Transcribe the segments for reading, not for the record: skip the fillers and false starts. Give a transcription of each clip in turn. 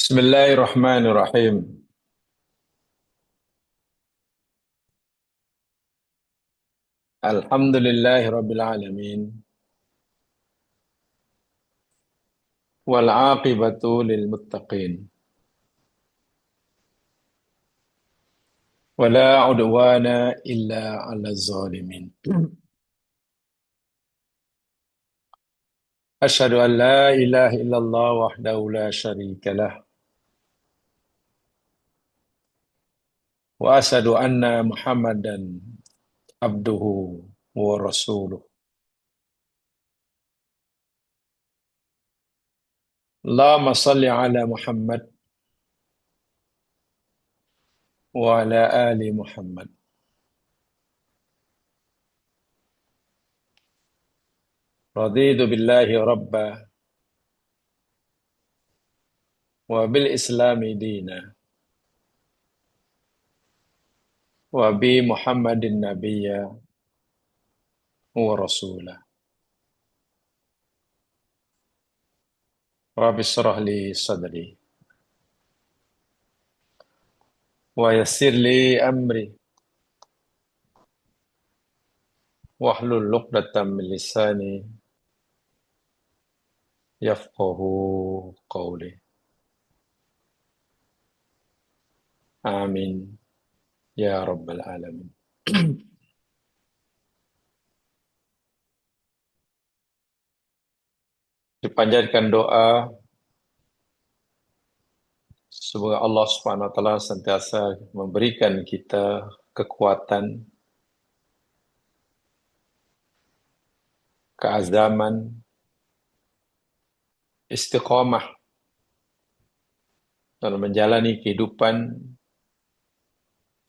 Bismillahirrahmanirrahim. Alhamdulillahi rabbil alamin. Wal aqibatu lil muttaqin. Wala udwana illa 'alal zalimin. Asyhadu an la ilaha illallah wahdahu la syarika lah. Wa asyhadu anna Muhammadan abduhu wa rasuluh. Allahumma salli ala Muhammad wa ala ali Muhammad. Raditu billahi rabba wa bil islami dina. Wa bi Muhammadin nabiyya wa rasulah. Rabbi shrah li sadri wa yassir li amri wahlul 'uqdatam min lisani yafqahu qawli. Amin ya rabbal alamin. Dipanjatkan doa semoga Allah Subhanahu wa taala sentiasa memberikan kita kekuatan, keazaman, istiqomah dalam menjalani kehidupan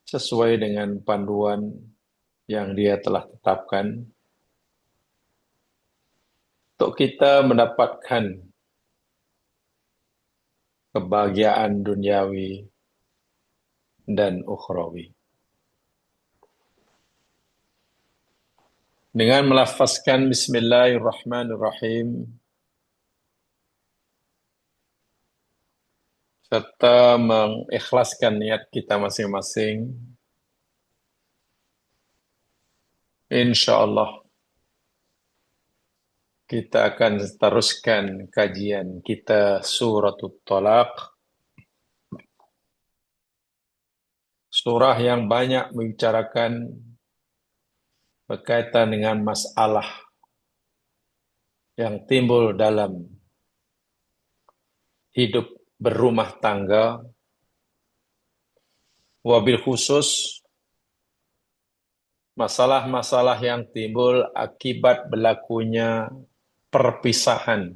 sesuai dengan panduan yang Dia telah tetapkan untuk kita mendapatkan kebahagiaan duniawi dan ukhrawi. Dengan melafazkan Bismillahirrahmanirrahim serta mengikhlaskan niat kita masing-masing, insya Allah kita akan teruskan kajian kita Suratul Talaq, surah yang banyak membicarakan berkaitan dengan masalah yang timbul dalam hidup berumah tangga, wabil khusus masalah-masalah yang timbul akibat berlakunya perpisahan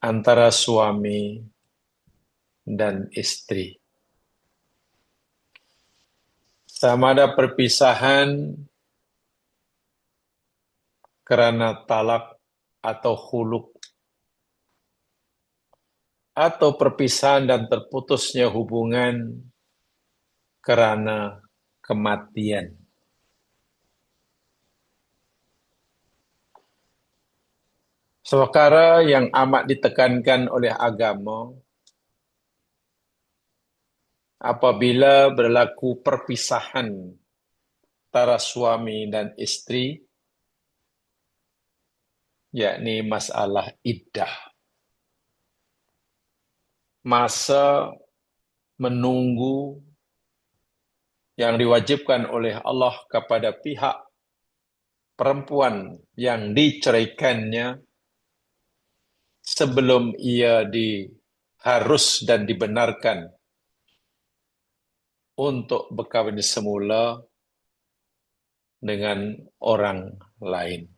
antara suami dan istri. Sama ada perpisahan karena talak atau khuluk, atau perpisahan dan terputusnya hubungan karena kematian. Perkara yang amat ditekankan oleh agama apabila berlaku perpisahan antara suami dan istri, yakni masalah iddah. Masa menunggu yang diwajibkan oleh Allah kepada pihak perempuan yang diceraikannya sebelum ia harus dan dibenarkan untuk berkahwin semula dengan orang lain.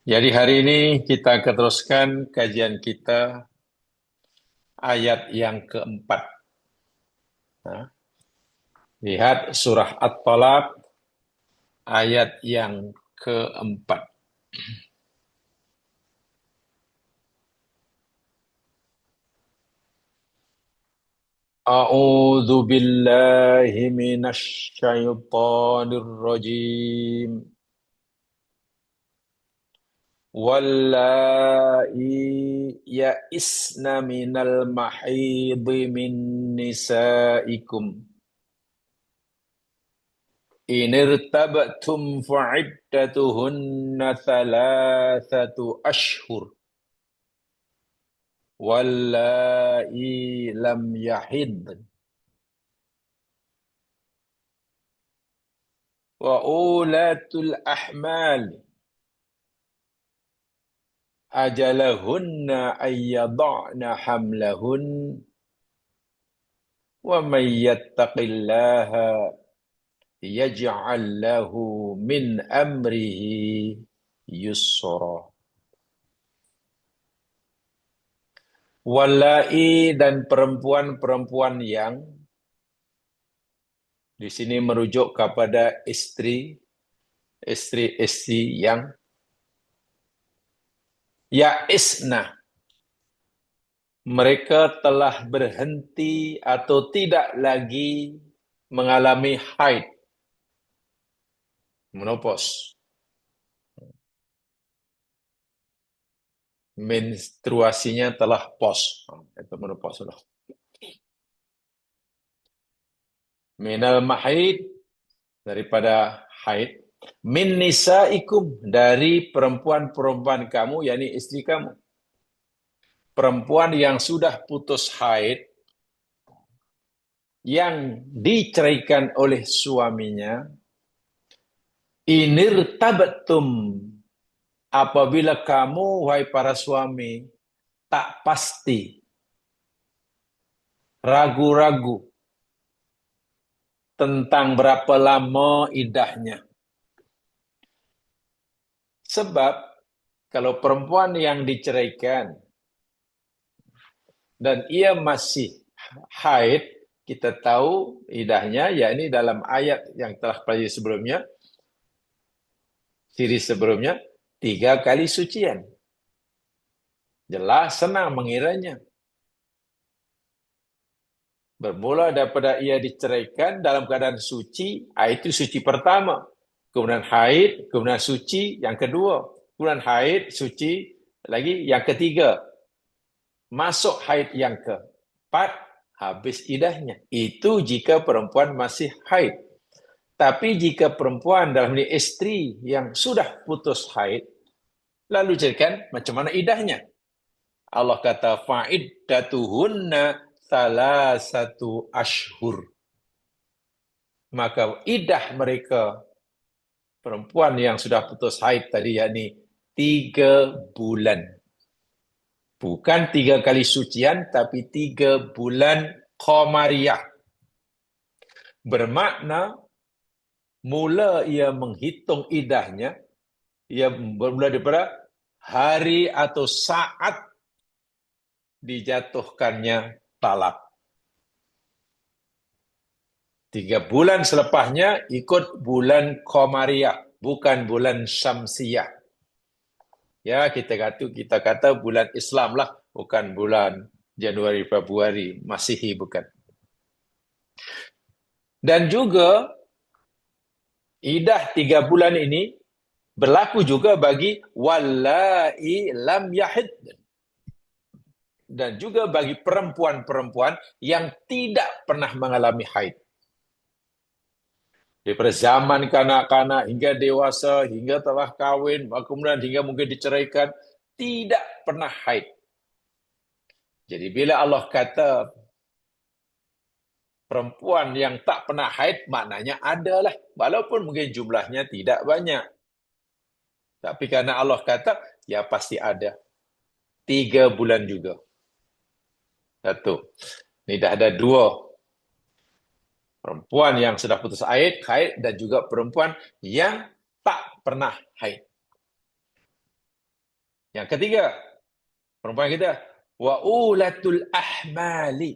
Jadi hari ini kita akan teruskan kajian kita ayat yang keempat. Nah, lihat surah At-Talaq ayat yang keempat. A'udzu billahi minasy syaithanir rajim. Wallai ya'isna minal mahidhi min nisaikum inirtabtum fa'iddatuhunna thalathatu ashhur wallai lam yahid wa ulatul ahmal ajalahunna ayyada'na hamlahun wa may yattaqillaha yaj'al lahu min amrihi yusra. Walai dan perempuan-perempuan yang di sini merujuk kepada istri yang ya'isna, mereka telah berhenti atau tidak lagi mengalami haid, menopause, menstruasinya telah pos, itu menopause sudah. Minal mahid, daripada haid, min nisaikum, dari perempuan-perempuan kamu, yakni istri kamu. Perempuan yang sudah putus haid, yang diceraikan oleh suaminya, inirtabtum, apabila kamu, wahai para suami, tak pasti, ragu-ragu tentang berapa lama idahnya. Sebab kalau perempuan yang diceraikan dan ia masih haid, kita tahu idahnya, yakni dalam ayat yang telah pelajari sebelumnya, siri sebelumnya, 3 kali sucian. Jelas, senang mengiranya. Bermula daripada ia diceraikan dalam keadaan suci, itu suci pertama. Kemudian haid, kemudian suci yang kedua. Kemudian haid, suci lagi yang ketiga. Masuk haid yang keempat, habis idahnya. Itu jika perempuan masih haid. Tapi jika perempuan dalam ini istri yang sudah putus haid, lalu jadikan macam mana idahnya? Allah kata fa'iddatuhunna salasatu ashhur. Maka idah mereka perempuan yang sudah putus haid tadi, yakni 3 bulan. Bukan 3 kali sucian, tapi 3 bulan qamariyah. Bermakna mula ia menghitung idahnya, ia bermula daripada hari atau saat dijatuhkannya talak. 3 bulan selepasnya ikut bulan qamariyah, bukan bulan syamsiyah. Ya, kita kata bulan Islam lah, bukan bulan Januari, Februari, Masihi, bukan. Dan juga idah 3 bulan ini berlaku juga bagi wallai lam yahid, dan juga bagi perempuan-perempuan yang tidak pernah mengalami haid. Daripada zaman kanak-kanak hingga dewasa, hingga telah kahwin, kemudian hingga mungkin diceraikan, tidak pernah haid. Jadi bila Allah kata perempuan yang tak pernah haid, maknanya adalah, walaupun mungkin jumlahnya tidak banyak. Tapi karena Allah kata, ya pasti ada. 3 bulan juga. Satu. Ini dah ada 2. Perempuan yang sudah putus haid, dan juga perempuan yang tak pernah haid. Yang ketiga, perempuan kita, wa ulatul ahmali,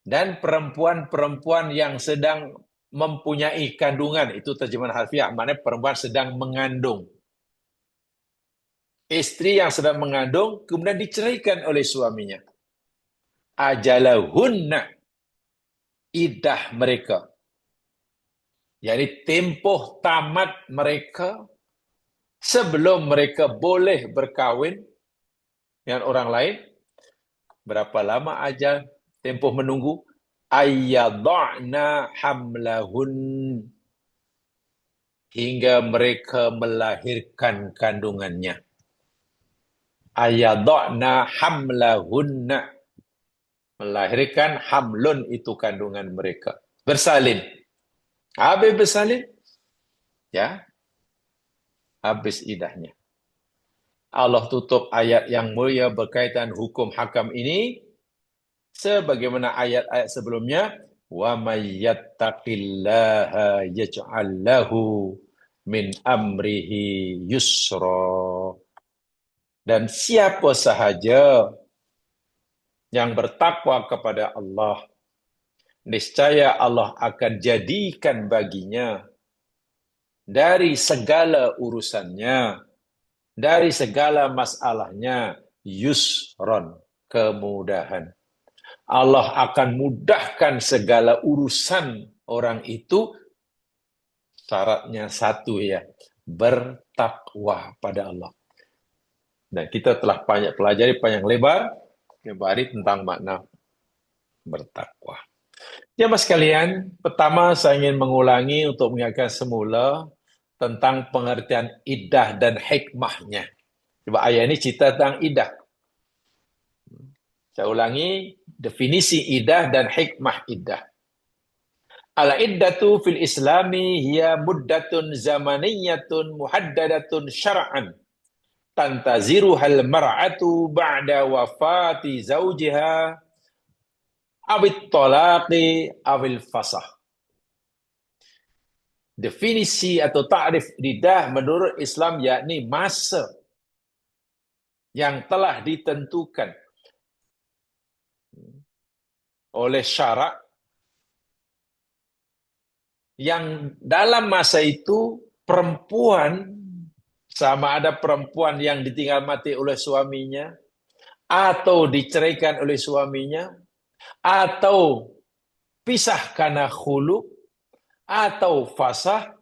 dan perempuan-perempuan yang sedang mempunyai kandungan. Itu terjemahan harfiah, maknanya perempuan sedang mengandung. Istri yang sedang mengandung kemudian diceraikan oleh suaminya. Ajalahunna, idah mereka, yakni tempoh tamat mereka sebelum mereka boleh berkahwin dengan orang lain, berapa lama aja tempoh menunggu? Ayyadha'na hamlahun, hingga mereka melahirkan kandungannya. Ayyadha'na hamlahunna, melahirkan, hamlun itu kandungan mereka. Bersalin. Habis bersalin, ya, habis idahnya. Allah tutup ayat yang mulia berkaitan hukum hakam ini sebagaimana ayat-ayat sebelumnya, wa may yattaqillaha yaj'al lahu min amrihi yusra. Dan siapa sahaja yang bertakwa kepada Allah, niscaya Allah akan jadikan baginya dari segala urusannya, dari segala masalahnya, yusron, kemudahan. Allah akan mudahkan segala urusan orang itu. Syaratnya satu, ya, bertakwa pada Allah. Dan kita telah banyak pelajari panjang lebar kembali tentang makna bertakwa. Jemaah sekalian, pertama saya ingin mengulangi untuk mengingatkan semula tentang pengertian iddah dan hikmahnya. Coba ayat ini cerita tentang iddah. Saya ulangi definisi iddah dan hikmah iddah. Al-iddatu fil islami hiya muddatun zamaniyatun muhaddadatun syar'an tantaziruhal mar'atu ba'da wafati zawjiha awit talaqi awil fasah. Definisi atau ta'rif iddah menurut Islam yakni masa yang telah ditentukan oleh syarak, yang dalam masa itu perempuan, sama ada perempuan yang ditinggal mati oleh suaminya, atau diceraikan oleh suaminya, atau pisah karena khulu, atau fasah,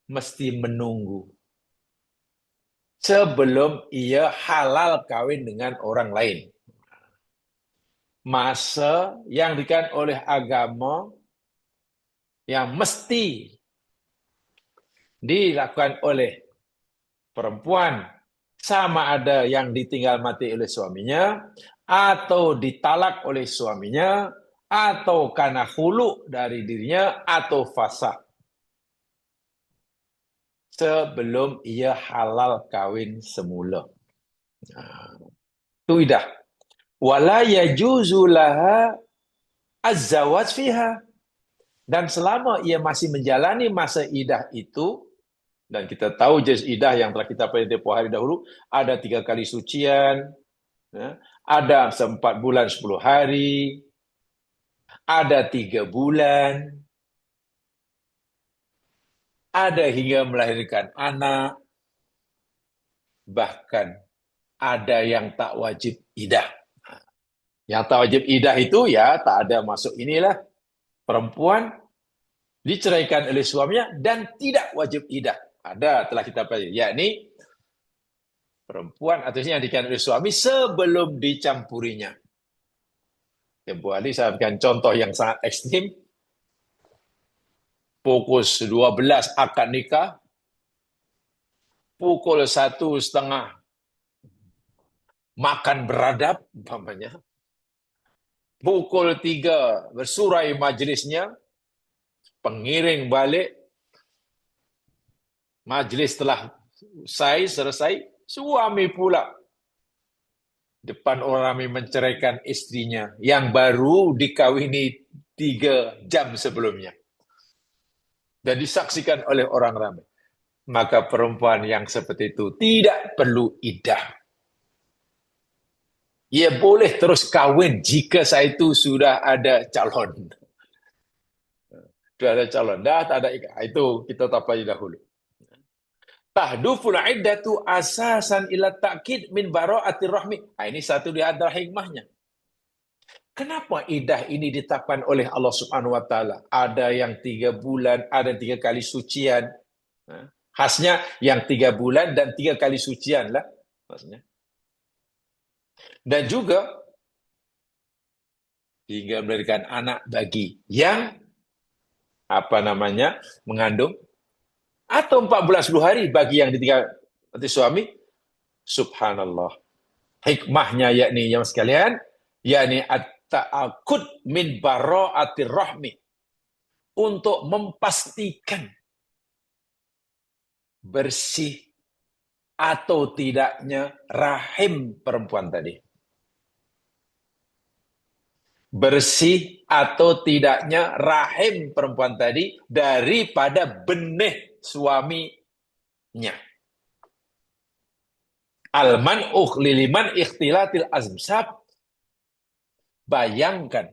mesti menunggu sebelum ia halal kawin dengan orang lain. Masa yang dikatakan oleh agama yang mesti dilakukan oleh perempuan, sama ada yang ditinggal mati oleh suaminya, atau ditalak oleh suaminya, atau karena khulu dari dirinya, atau fasah, sebelum ia halal kawin semula. Itu iddah. Wala yajuzu laha az-zawaj fiha. Dan selama ia masih menjalani masa iddah itu, dan kita tahu jenis iddah yang telah kita pelajari tempoh hari dahulu, ada 3 kali sucian, ya, ada 4 bulan 10 hari, ada 3 bulan, ada hingga melahirkan anak, bahkan ada yang tak wajib iddah. Yang tak wajib iddah itu ya tak ada masuk inilah, perempuan diceraikan oleh suaminya dan tidak wajib iddah. Ada, telah kita pelajari, yakni perempuan atau yang diceraikan oleh suami sebelum dicampurinya. Tempoh hari saya berikan contoh yang sangat ekstrim. Pukul 12 akad nikah, pukul 1:30 makan beradab, umpamanya. Pukul 3 bersurai majlisnya, pengiring balik, majlis telah selesai, suami pula depan orang ramai menceraikan istrinya yang baru dikawini 3 jam sebelumnya dan disaksikan oleh orang ramai. Maka perempuan yang seperti itu tidak perlu iddah. Ia boleh terus kawin jika saat itu sudah ada calon. Sudah ada calon, dah tak ada ikah. Itu kita tapai dahulu. Tahduful iddatu asasan ila ta'kid min bara'atir rahmi. Ini satu di antara hikmahnya. Kenapa iddah ini ditetapkan oleh Allah Subhanahu wa taala? Ada yang 3 bulan, ada yang 3 kali sucian. Khasnya yang 3 bulan dan 3 kali sucian lah maksudnya. Dan juga hingga melahirkan anak bagi yang mengandung, atau 14 hari bagi yang ditinggal mati suami. Subhanallah. Hikmahnya yakni yang sekalian, yakni at-ta'akud min bara'atir rahmi, untuk memastikan bersih atau tidaknya rahim perempuan tadi. Bersih atau tidaknya rahim perempuan tadi daripada benih suaminya. Al-man'uh liliman ikhtilatil azmsab. Bayangkan,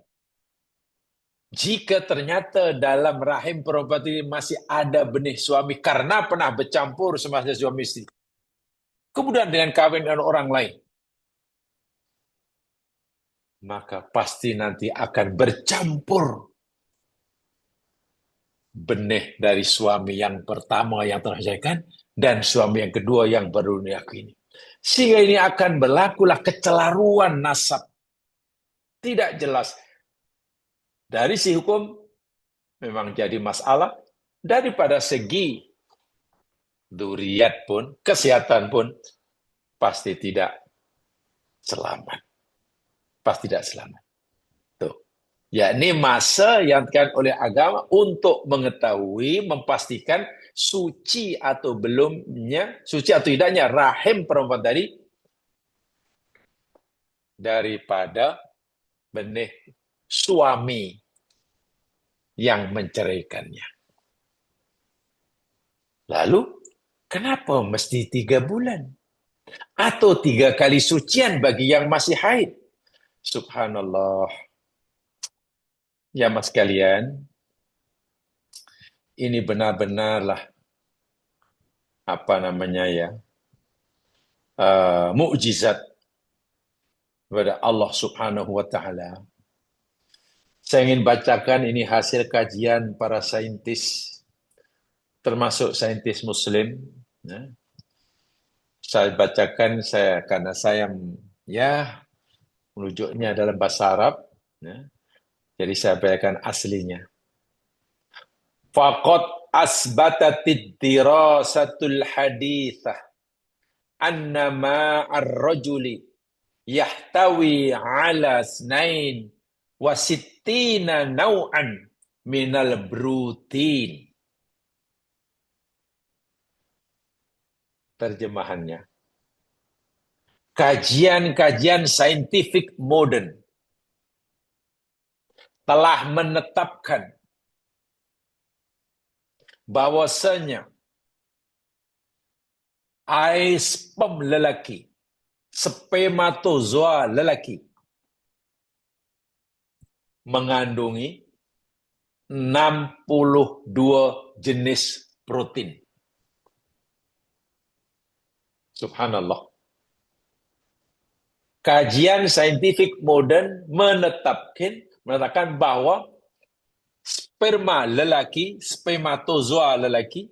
jika ternyata dalam rahim perempuan ini masih ada benih suami karena pernah bercampur semasa suami istri, kemudian dengan kawin dengan orang lain, maka pasti nanti akan bercampur benih dari suami yang pertama yang terhasilkan dan suami yang kedua yang baru ini. Sehingga ini akan berlakulah kecelaruan nasab. Tidak jelas. Dari si hukum memang jadi masalah. Daripada segi duriat pun, kesehatan pun pasti tidak selamat. Pasti tidak selamat. Tuh. Yakni masa yang ditentukan oleh agama untuk mengetahui, memastikan suci atau belumnya, suci atau tidaknya rahim perempuan tadi daripada benih suami yang menceraikannya. Lalu, kenapa mesti 3 bulan? Atau 3 kali sucian bagi yang masih haid? Subhanallah. Ya mas kalian, ini benar-benarlah mukjizat kepada Allah Subhanahu wa taala. Saya ingin bacakan ini hasil kajian para saintis, termasuk saintis muslim. Ya. Saya bacakan karena saya merujuknya dalam bahasa Arab. Ya. Jadi saya bacakan aslinya. Faqad asbatatid dirasatul hadithah anna ma'ar rajuli yahtawi ala snain wa sittina naw'an minal brutin. Terjemahannya. Kajian-kajian saintifik modern telah menetapkan bahwasanya sperm lelaki, spermatozoa lelaki mengandungi 62 jenis protein. Subhanallah. Kajian saintifik modern menetapkan bahwa sperma lelaki, spermatozoa lelaki,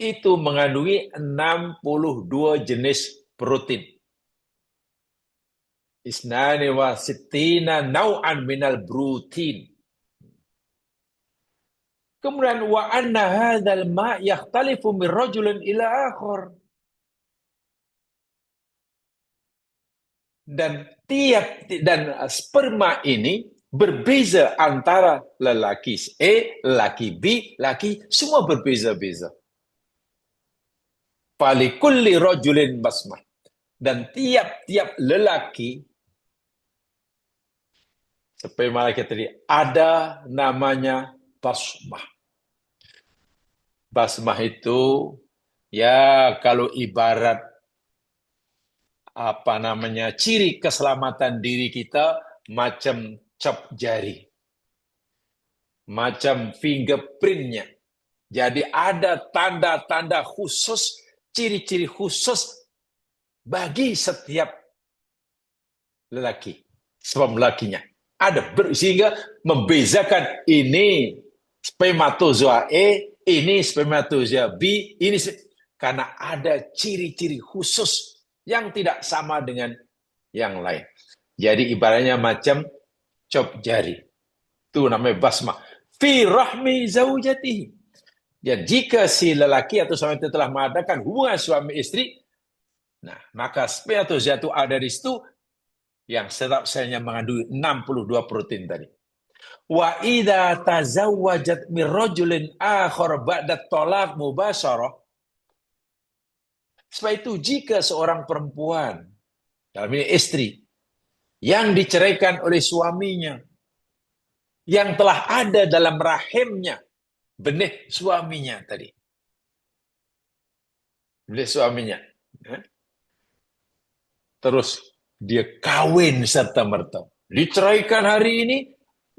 itu mengandungi 62 jenis protein. Isnani wa sittina naw'an minal brutin. Kemudian wa anna hadzal ma' yakhtalifu min rajulin ila akhar. Dan sperma ini berbeza antara lelaki A, lelaki B, lelaki, semua berbeza-beza. Falikulli rajulin basmah. Dan tiap-tiap lelaki, sperma lelaki tadi, ada namanya basmah. Basmah itu, kalau ibarat ciri keselamatan diri kita macam cap jari, macam fingerprintnya. Jadi ada tanda-tanda khusus, ciri-ciri khusus bagi setiap lelaki, sperma lelakinya. Ada sehingga membezakan ini spermatozoa A, ini spermatozoa B, ini karena ada ciri-ciri khusus yang tidak sama dengan yang lain. Jadi ibaratnya macam cop jari. Itu namanya basmah. Fi rahmi zaujatihi. Dan jika si lelaki atau suami itu telah mengadakan hubungan suami istri, nah maka spermatozoa itu ada di situ yang setiap selnya mengandung 62 protein tadi. Wa idza tazawwajat min rajulin akhar ba'da talaq mubasyarah. Sebab itu jika seorang perempuan, dalam ini istri, yang diceraikan oleh suaminya, yang telah ada dalam rahimnya, benih suaminya tadi. Benih suaminya. Terus dia kawin serta-merta. Diceraikan hari ini,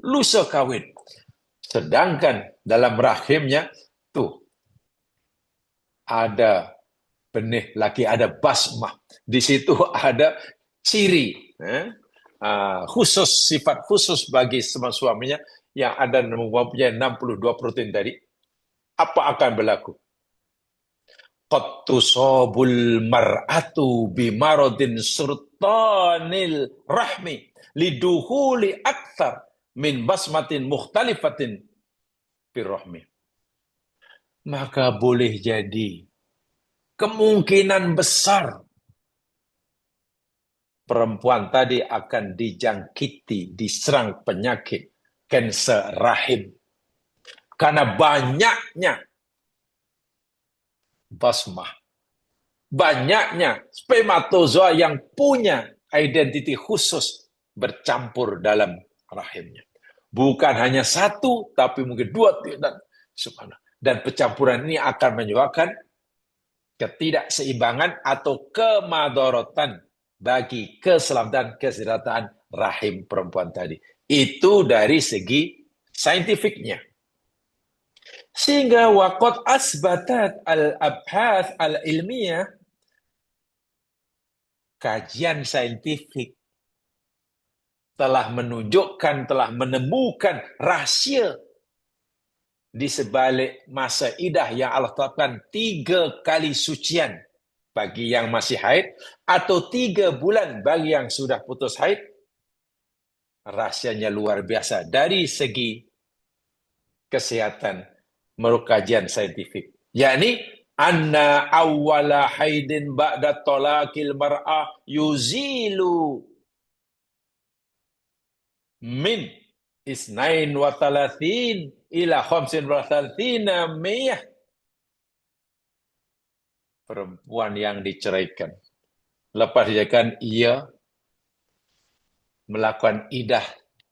lusa kawin. Sedangkan dalam rahimnya, tuh, ada benih lagi, ada basmah. Di situ ada ciri khusus, sifat khusus bagi suaminya yang ada mempunyai 62 protein tadi. Apa akan berlaku? Qad tusabul mar'atu bimaradin surtanil rahmi liduhuli akthar min basmatin mukhtalifatin firrahmi. Maka boleh jadi kemungkinan besar perempuan tadi akan dijangkiti, diserang penyakit kanker rahim. Karena banyaknya basmah, banyaknya spermatozoa yang punya identiti khusus bercampur dalam rahimnya. Bukan hanya satu, tapi mungkin dua. Dan pencampuran ini akan menyebabkan ketidakseimbangan atau kemadorotan bagi keselamatan kesehatan rahim perempuan tadi. Itu dari segi saintifiknya. Sehingga waqad asbatat al-abhath al-ilmiyah, kajian saintifik telah menunjukkan, telah menemukan rahasia di sebalik masa idah yang Allah tetapkan 3 kali sucian bagi yang masih haid atau 3 bulan bagi yang sudah putus haid. Rahasianya luar biasa dari segi kesehatan menurut kajian saintifik. Yakni anna awwala haidin ba'da talaqil mar'ah yuzilu min isnain wa talathin ila khamsin wa talathina miyah. Perempuan yang diceraikan, lepas diceraikan, ia melakukan idah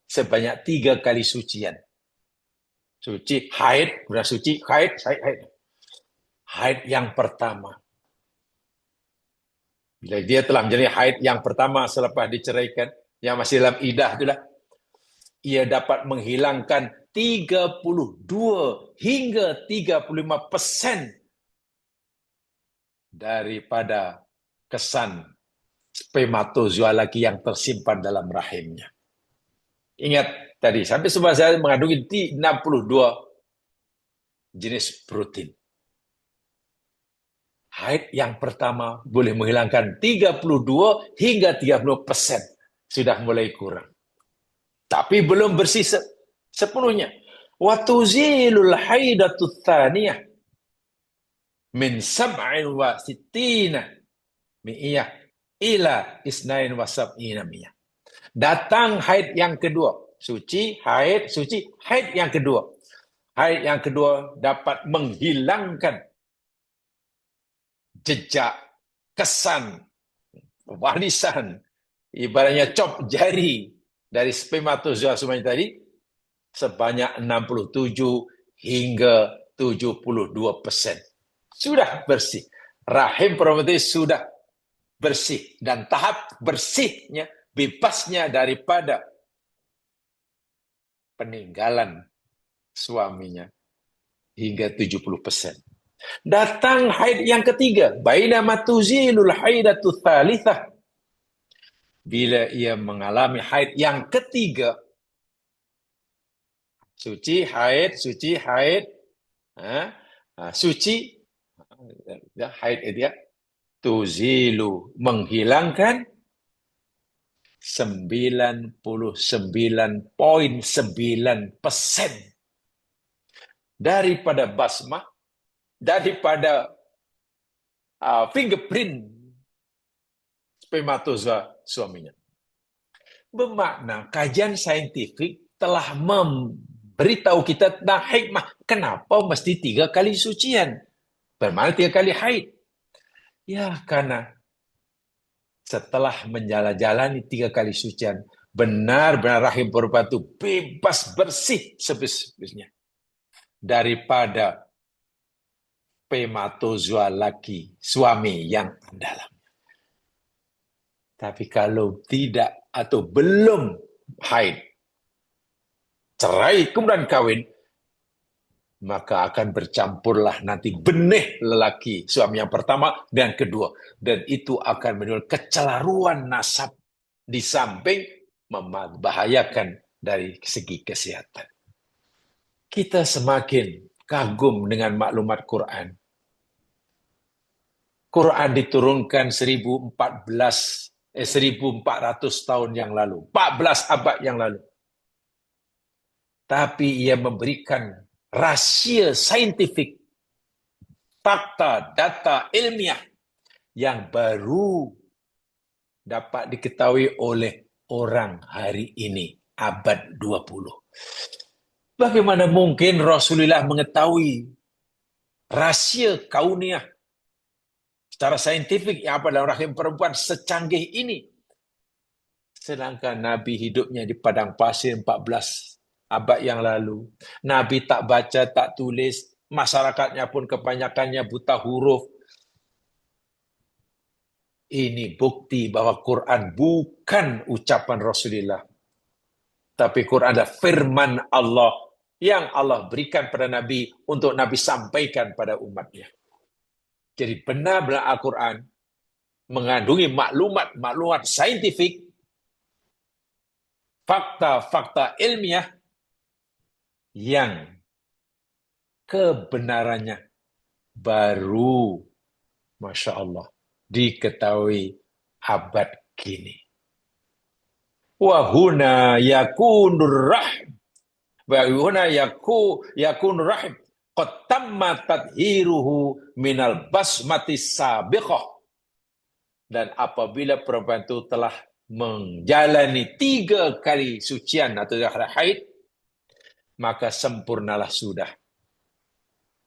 sebanyak 3 kali sucian. Suci, haid, sudah suci, haid, haid. Haid yang pertama. Bila dia telah menjalani haid yang pertama selepas diceraikan, yang masih dalam idah itulah, ia dapat menghilangkan 32 hingga 35% daripada kesan spermatozoa lagi yang tersimpan dalam rahimnya. Ingat tadi, sampai sebuah saya mengandungi 62 jenis protein. Haid yang pertama boleh menghilangkan 32 hingga 30%. Sudah mulai kurang. Tapi belum bersih sepenuhnya. Wa tuzilul haidatu tsaniyah min 67 mi'iyah ila isnain wa sab'ina mi'iyah. Datang haid yang kedua. Suci, haid, yang kedua. Haid yang kedua dapat menghilangkan jejak, kesan, warisan, ibaratnya cop jari dari spermatozoa semuanya tadi, sebanyak 67 hingga 72%. Sudah bersih. Rahim perempuan itu sudah bersih. Dan tahap bersihnya, bebasnya daripada peninggalan suaminya hingga 70%. Datang haid yang ketiga, bainama tuzilul haidatu tsalitsah. Bila ia mengalami haid yang ketiga, suci haid, Suci, haid itu ya, tuzilu, menghilangkan 99,9% daripada basmah, daripada fingerprint spermatozoa suaminya. Bermakna kajian saintifik telah memberitahu kita tentang hikmah. Kenapa mesti 3 kali sucian? Bermakna 3 kali haid. Ya, karena setelah menjalani 3 kali sucian, benar-benar rahim perempuan itu bebas bersih sebis-bisnya daripada spermatozoa laki suami yang dalam. Tapi kalau tidak atau belum haid, cerai kemudian kawin, maka akan bercampurlah nanti benih lelaki suami yang pertama dan kedua. Dan itu akan menimbulkan kecelaruan nasab di samping membahayakan dari segi kesehatan. Kita semakin kagum dengan maklumat Quran. Quran diturunkan 1400 tahun yang lalu, 14 abad yang lalu. Tapi ia memberikan rahasia saintifik, fakta, data ilmiah yang baru dapat diketahui oleh orang hari ini, abad 20. Bagaimana mungkin Rasulullah mengetahui rahasia kauniah secara saintifik yang apa dalam rahim perempuan secanggih ini? Sedangkan Nabi hidupnya di padang pasir 14 abad yang lalu. Nabi tak baca, tak tulis. Masyarakatnya pun kebanyakannya buta huruf. Ini bukti bahwa Quran bukan ucapan Rasulullah. Tapi Quran adalah firman Allah yang Allah berikan pada Nabi untuk Nabi sampaikan pada umatnya. Jadi benar-benar Al-Quran mengandungi maklumat saintifik, fakta-fakta ilmiah yang kebenarannya baru, Masya Allah, diketahui abad kini. Wahuna yakunur rahim. Wahuna yakunur rahim. Qad tamma tadhiruhu minal basmati sabiqah. Dan apabila perempuan itu telah menjalani 3 kali sucian atau haid, maka sempurnalah sudah.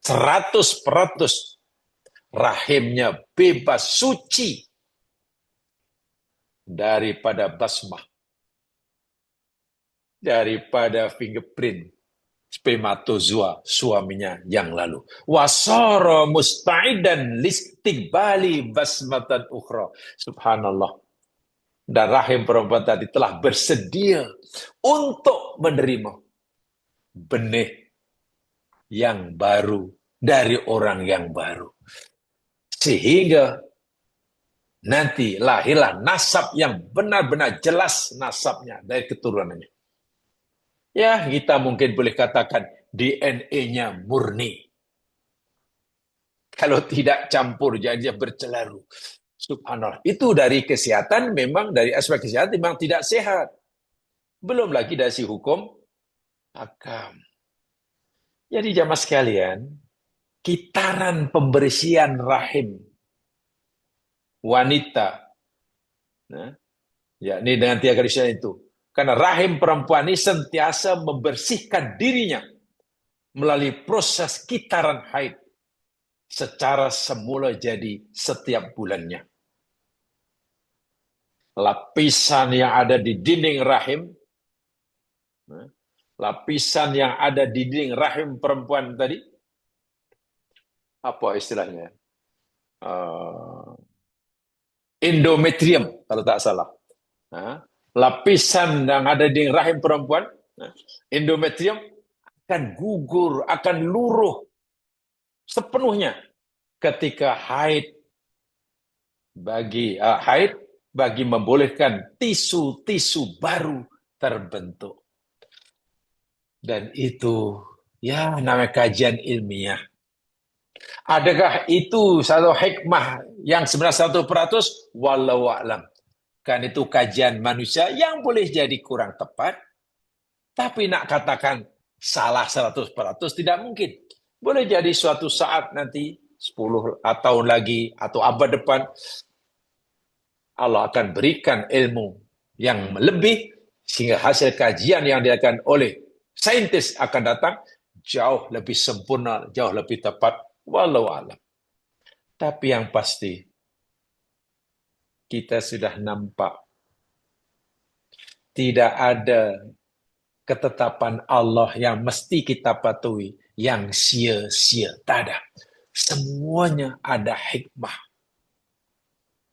100% rahimnya bebas suci daripada basmah, daripada fingerprint spermatozoa suaminya yang lalu. Wasara musta'idan listiqbali basmatan ukhra. Subhanallah. Dan rahim perempuan tadi telah bersedia untuk menerima benih yang baru dari orang yang baru. Sehingga nanti lahirlah nasab yang benar-benar jelas nasabnya dari keturunannya. Ya, kita mungkin boleh katakan DNA-nya murni. Kalau tidak campur, jadi bercelaru. Subhanallah. Itu dari kesehatan, memang dari aspek kesehatan memang tidak sehat. Belum lagi dari si hukum akam. Jadi jamaah sekalian, kitaran pembersihan rahim wanita, nah, yakni dengan 3 kali sucian itu. Karena rahim perempuan ini sentiasa membersihkan dirinya melalui proses kitaran haid secara semula jadi setiap bulannya. Lapisan yang ada di dinding rahim, lapisan yang ada di dinding rahim perempuan tadi, apa istilahnya? Endometrium, kalau tak salah. Lapisan yang ada di rahim perempuan, endometrium, akan gugur, akan luruh sepenuhnya ketika haid bagi membolehkan tisu-tisu baru terbentuk. Dan itu ya namanya kajian ilmiah. Adakah itu satu hikmah yang sebenarnya 100%? Wallahu a'lam. Kan itu kajian manusia yang boleh jadi kurang tepat, tapi nak katakan salah 100% tidak mungkin. Boleh jadi suatu saat nanti 10 tahun lagi atau abad depan Allah akan berikan ilmu yang lebih sehingga hasil kajian yang dilakukan oleh saintis akan datang jauh lebih sempurna, jauh lebih tepat. Wallahu a'lam. Tapi yang pasti kita sudah nampak tidak ada ketetapan Allah yang mesti kita patuhi yang sia-sia. Tak ada. Semuanya ada hikmah.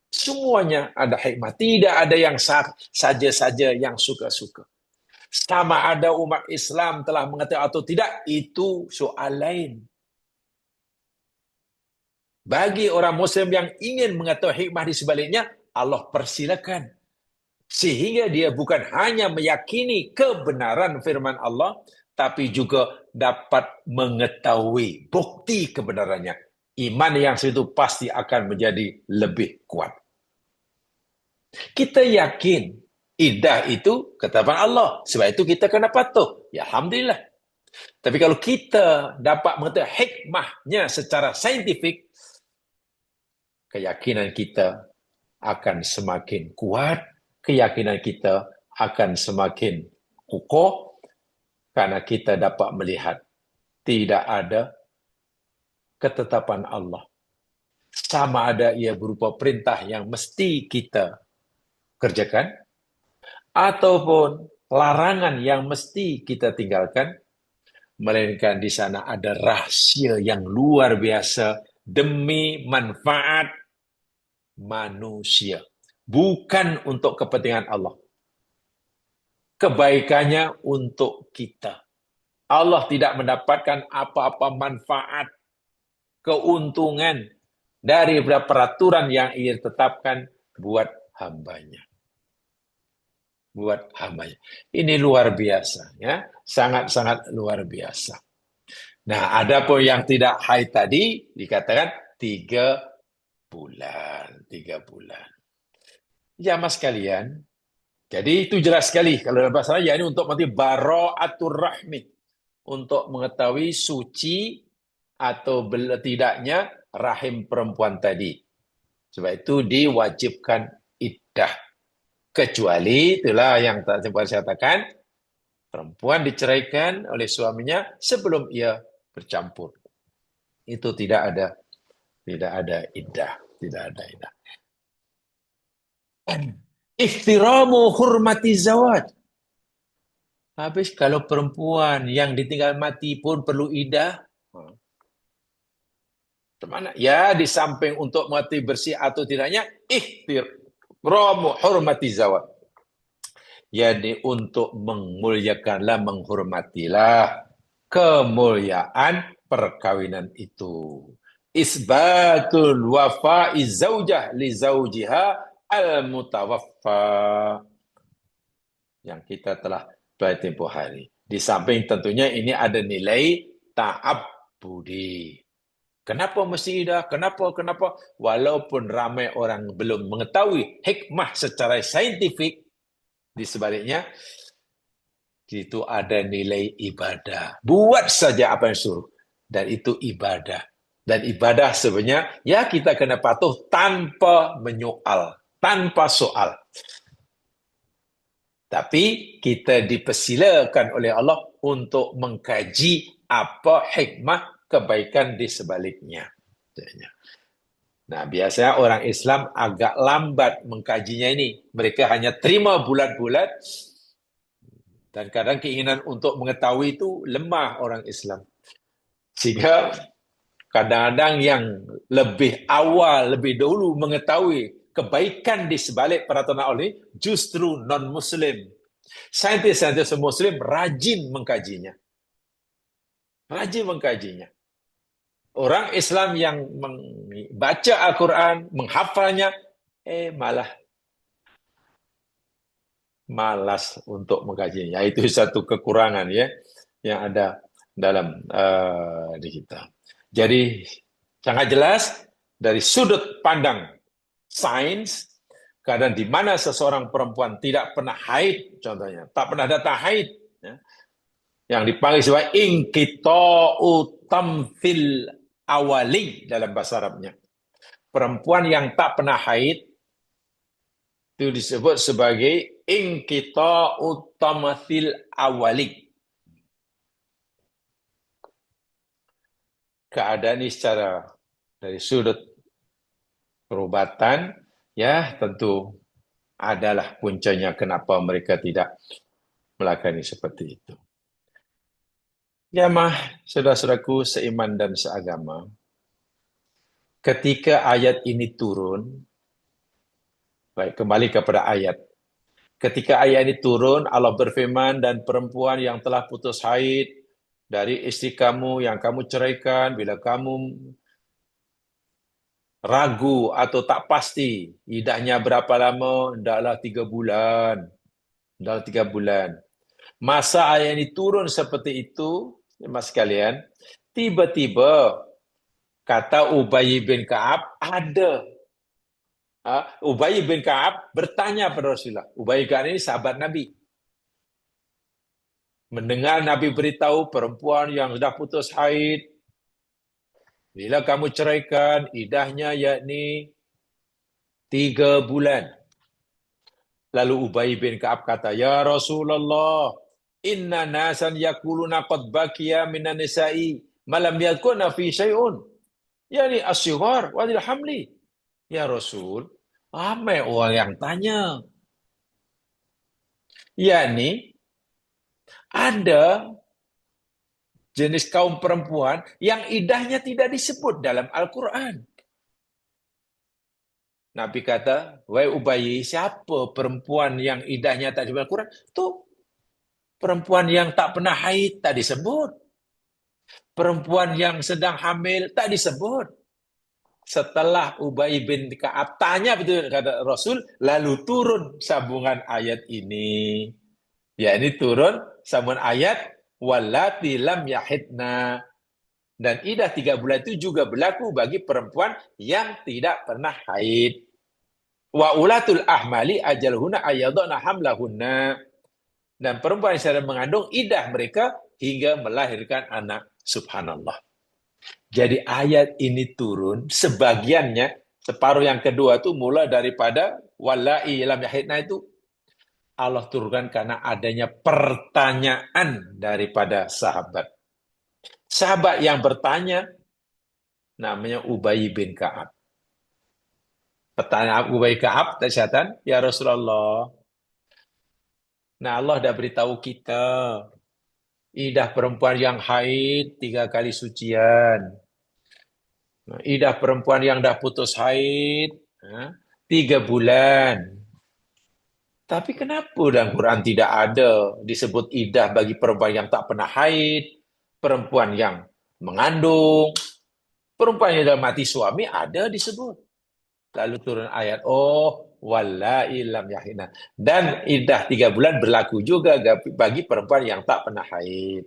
Semuanya ada hikmah. Tidak ada yang saja-saja yang suka-suka. Sama ada umat Islam telah mengetahui atau tidak, itu soal lain. Bagi orang Muslim yang ingin mengetahui hikmah di sebaliknya, Allah persilakan. Sehingga dia bukan hanya meyakini kebenaran firman Allah, tapi juga dapat mengetahui bukti kebenarannya. Iman yang itu pasti akan menjadi lebih kuat. Kita yakin iddah itu ketetapan Allah. Sebab itu kita kena patuh. Ya Alhamdulillah. Tapi kalau kita dapat mengetahui hikmahnya secara saintifik, keyakinan kita akan semakin kuat, keyakinan kita akan semakin kukuh, karena kita dapat melihat tidak ada ketetapan Allah. Sama ada ia berupa perintah yang mesti kita kerjakan, ataupun larangan yang mesti kita tinggalkan, melainkan di sana ada rahasia yang luar biasa demi manfaat manusia. Bukan untuk kepentingan Allah. Kebaikannya untuk kita. Allah tidak mendapatkan apa-apa manfaat, keuntungan dari peraturan yang ia tetapkan buat hambanya. Buat hambanya. Ini luar biasa, ya, sangat-sangat luar biasa. Nah, ada pun yang tidak haid tadi dikatakan 3 bulan, 3 bulan. Ya, mas kalian. Jadi itu jelas sekali kalau dalam bahasa ya ini untuk mati bara'atur rahmi, untuk mengetahui suci atau tidaknya rahim perempuan tadi. Sebab itu diwajibkan iddah. Kecuali itulah yang sempat saya katakan, perempuan diceraikan oleh suaminya sebelum ia bercampur. Itu tidak ada iddah, tidak ada iddah. Ihtiramu hurmati zawaj. Habis kalau perempuan yang ditinggal mati pun perlu iddah, Kemana? Ya, di samping untuk mati bersih atau tidaknya, ihtiramu hurmati zawaj. Jadi untuk memuliakanlah, menghormatilah kemuliaan perkawinan itu. Isbatul wafa'i zaujah li zaujiha al-mutawaffa. Yang kita telah pelajari tempoh hari. Di samping tentunya ini ada nilai ta'abbudi. Kenapa mesti iddah? Kenapa? Walaupun ramai orang belum mengetahui hikmah secara saintifik, di sebaliknya, itu ada nilai ibadah. Buat saja apa yang suruh. Dan itu ibadah. Dan ibadah sebenarnya, ya kita kena patuh tanpa menyoal. Tanpa soal. Tapi kita dipersilakan oleh Allah untuk mengkaji apa hikmah kebaikan di sebaliknya. Nah, biasanya orang Islam agak lambat mengkajinya ini. Mereka hanya terima bulat-bulat, dan kadang keinginan untuk mengetahui itu lemah orang Islam. Sehingga kadang-kadang yang lebih awal, lebih dahulu mengetahui kebaikan di sebalik peraturan Allah justru non-Muslim. Saintis-saintis Muslim rajin mengkajinya. Orang Islam yang membaca Al-Quran, menghafalnya, malah malas untuk mengkajinya. Itu satu kekurangan ya yang ada dalam di kita. Jadi Sangat jelas dari sudut pandang sains, keadaan di mana seseorang perempuan tidak pernah haid, contohnya, tak pernah datang haid, ya, yang dipanggil sebagai inqita'u tamthil awali dalam bahasa Arabnya. Perempuan yang tak pernah haid itu disebut sebagai inqita'u tamthil awali. Keadaan ini secara dari sudut perubatan, ya tentu adalah puncanya kenapa mereka tidak melakukan seperti itu. Ya mah, saudara-saudaraku seiman dan seagama, ketika ayat ini turun, baik kembali kepada ayat. Ketika ayat ini turun, Allah berfirman, dan perempuan yang telah putus haid dari istri kamu yang kamu ceraikan, bila kamu ragu atau tak pasti, iddahnya berapa lama? Hendaklah 3 bulan. Hendaklah 3 bulan. Masa ayat ini turun seperti itu, mas sekalian, tiba-tiba kata Ubay bin Ka'ab ada. Ubay bin Ka'ab bertanya pada Rasulullah. Ubay bin Ka'ab ini sahabat Nabi. Mendengar Nabi beritahu perempuan yang sudah putus haid, bila kamu ceraikan, iddahnya yakni 3 bulan. Lalu Ubay bin Ka'ab kata, Ya Rasulullah, inna nasan yakuluna qad bakiya minan nisa'i malam yakuna fi syai'un. Yani as-sighar wa hamli. Ya Rasul, ramai orang yang tanya. Yani ada jenis kaum perempuan yang iddahnya tidak disebut dalam Al-Quran. Nabi kata, wahai Ubay, siapa perempuan yang iddahnya tak disebut Al-Quran? Itu perempuan yang tak pernah haid tak disebut. Perempuan yang sedang hamil tak disebut. Setelah Ubay bin Ka'ab tanya betul kata Rasul, lalu turun sambungan ayat ini. Ya, ini turun sambungan ayat wallati lam yahidna. Dan iddah 3 bulan itu juga berlaku bagi perempuan yang tidak pernah haid. Wa ulatul ahmali ajalhuna ayyadna hamlahunna. Dan perempuan yang sedang mengandung iddah mereka hingga melahirkan anak. Subhanallah. Jadi ayat ini turun, sebagiannya, separuh yang kedua itu mulai daripada wallahi lam yahidna itu Allah turunkan karena adanya pertanyaan daripada sahabat. Sahabat yang bertanya namanya Ubay bin Ka'ab. Pertanyaan Ubay bin Ka'ab, kesehatan, ya Rasulullah. Nah Allah dah beritahu kita, iddah perempuan yang haid 3 kali sucian. Iddah perempuan yang dah putus haid 3 bulan. Tapi kenapa dalam Quran tidak ada disebut iddah bagi perempuan yang tak pernah haid, perempuan yang mengandung, perempuan yang dah mati suami ada disebut. Lalu turun ayat, oh wallahi lam yahina. Dan iddah 3 bulan berlaku juga bagi perempuan yang tak pernah haid.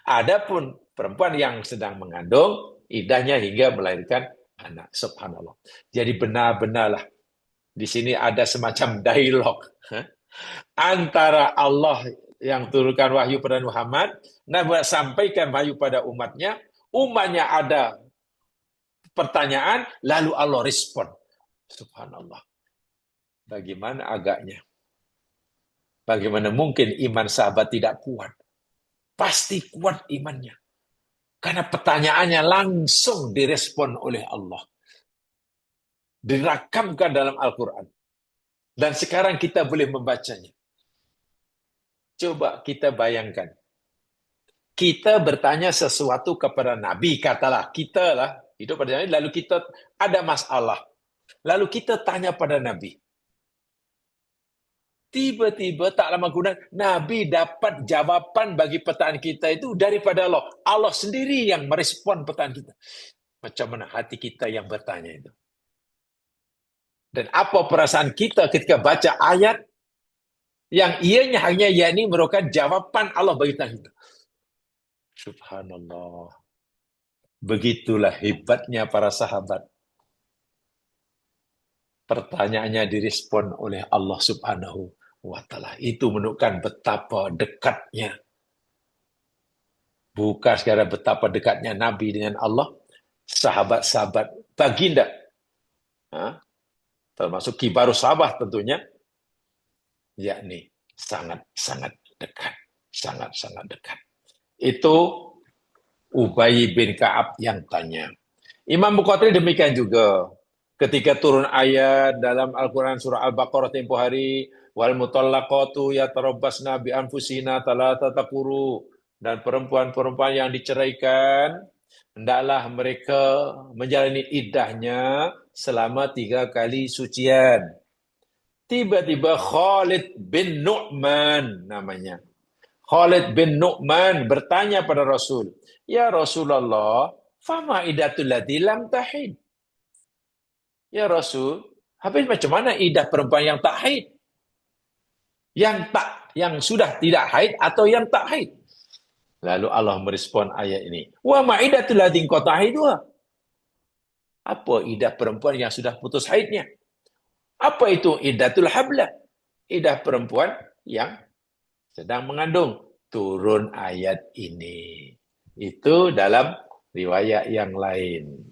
Adapun perempuan yang sedang mengandung, iddahnya hingga melahirkan anak. Subhanallah. Jadi benar-benarlah di sini ada semacam dialog antara Allah yang turunkan wahyu pada Muhammad, Nabi sampaikan wahyu pada umatnya, umatnya ada pertanyaan, lalu Allah respon. Subhanallah. Bagaimana agaknya? Bagaimana mungkin iman sahabat tidak kuat? Pasti kuat imannya. Karena pertanyaannya langsung direspon oleh Allah. Dirakamkan dalam Al-Quran. Dan sekarang kita boleh membacanya. Coba kita bayangkan. Kita bertanya sesuatu kepada Nabi, katalah kita lah, hidup pada Nabi, lalu kita ada masalah. Lalu kita tanya pada Nabi. Tiba-tiba tak lama kemudian, Nabi dapat jawaban bagi pertanyaan kita itu daripada Allah. Allah sendiri yang merespon pertanyaan kita. Macam mana hati kita yang bertanya itu? Dan apa perasaan kita ketika baca ayat yang ianya hanya yakni merupakan jawaban Allah bagi pertanyaan kita. Subhanallah. Begitulah hebatnya para sahabat. Pertanyaannya direspon oleh Allah Subhanahu wa Ta'ala. Itu menunjukkan betapa dekatnya. Bukan sekadar betapa dekatnya Nabi dengan Allah, sahabat-sahabat baginda, termasuk kibarus sahabat tentunya, yakni sangat-sangat dekat. Sangat-sangat dekat. Itu Ubay bin Ka'ab yang tanya. Imam Bukhari demikian juga. Ketika turun ayat dalam Al-Quran surah Al-Baqarah tempoh hari, wal mutallaqatu yatarabbasna bi anfusina thalathata quru, dan perempuan-perempuan yang diceraikan hendaklah mereka menjalani iddahnya selama 3 kali sucian. Tiba-tiba Khalid bin Nu'man namanya. Khalid bin Nu'man bertanya pada Rasul, "Ya Rasulullah, fama iddatul lati lam tahid?" Ya Rasul, habis macam mana iddah perempuan yang tak haid? Yang sudah tidak haid atau yang tak haid? Lalu Allah merespon ayat ini. Wa ma iddatul lati qata'idha? Apa iddah perempuan yang sudah putus haidnya? Apa itu iddatul habla? Iddah perempuan yang sedang mengandung. Turun ayat ini. Itu dalam riwayat yang lain.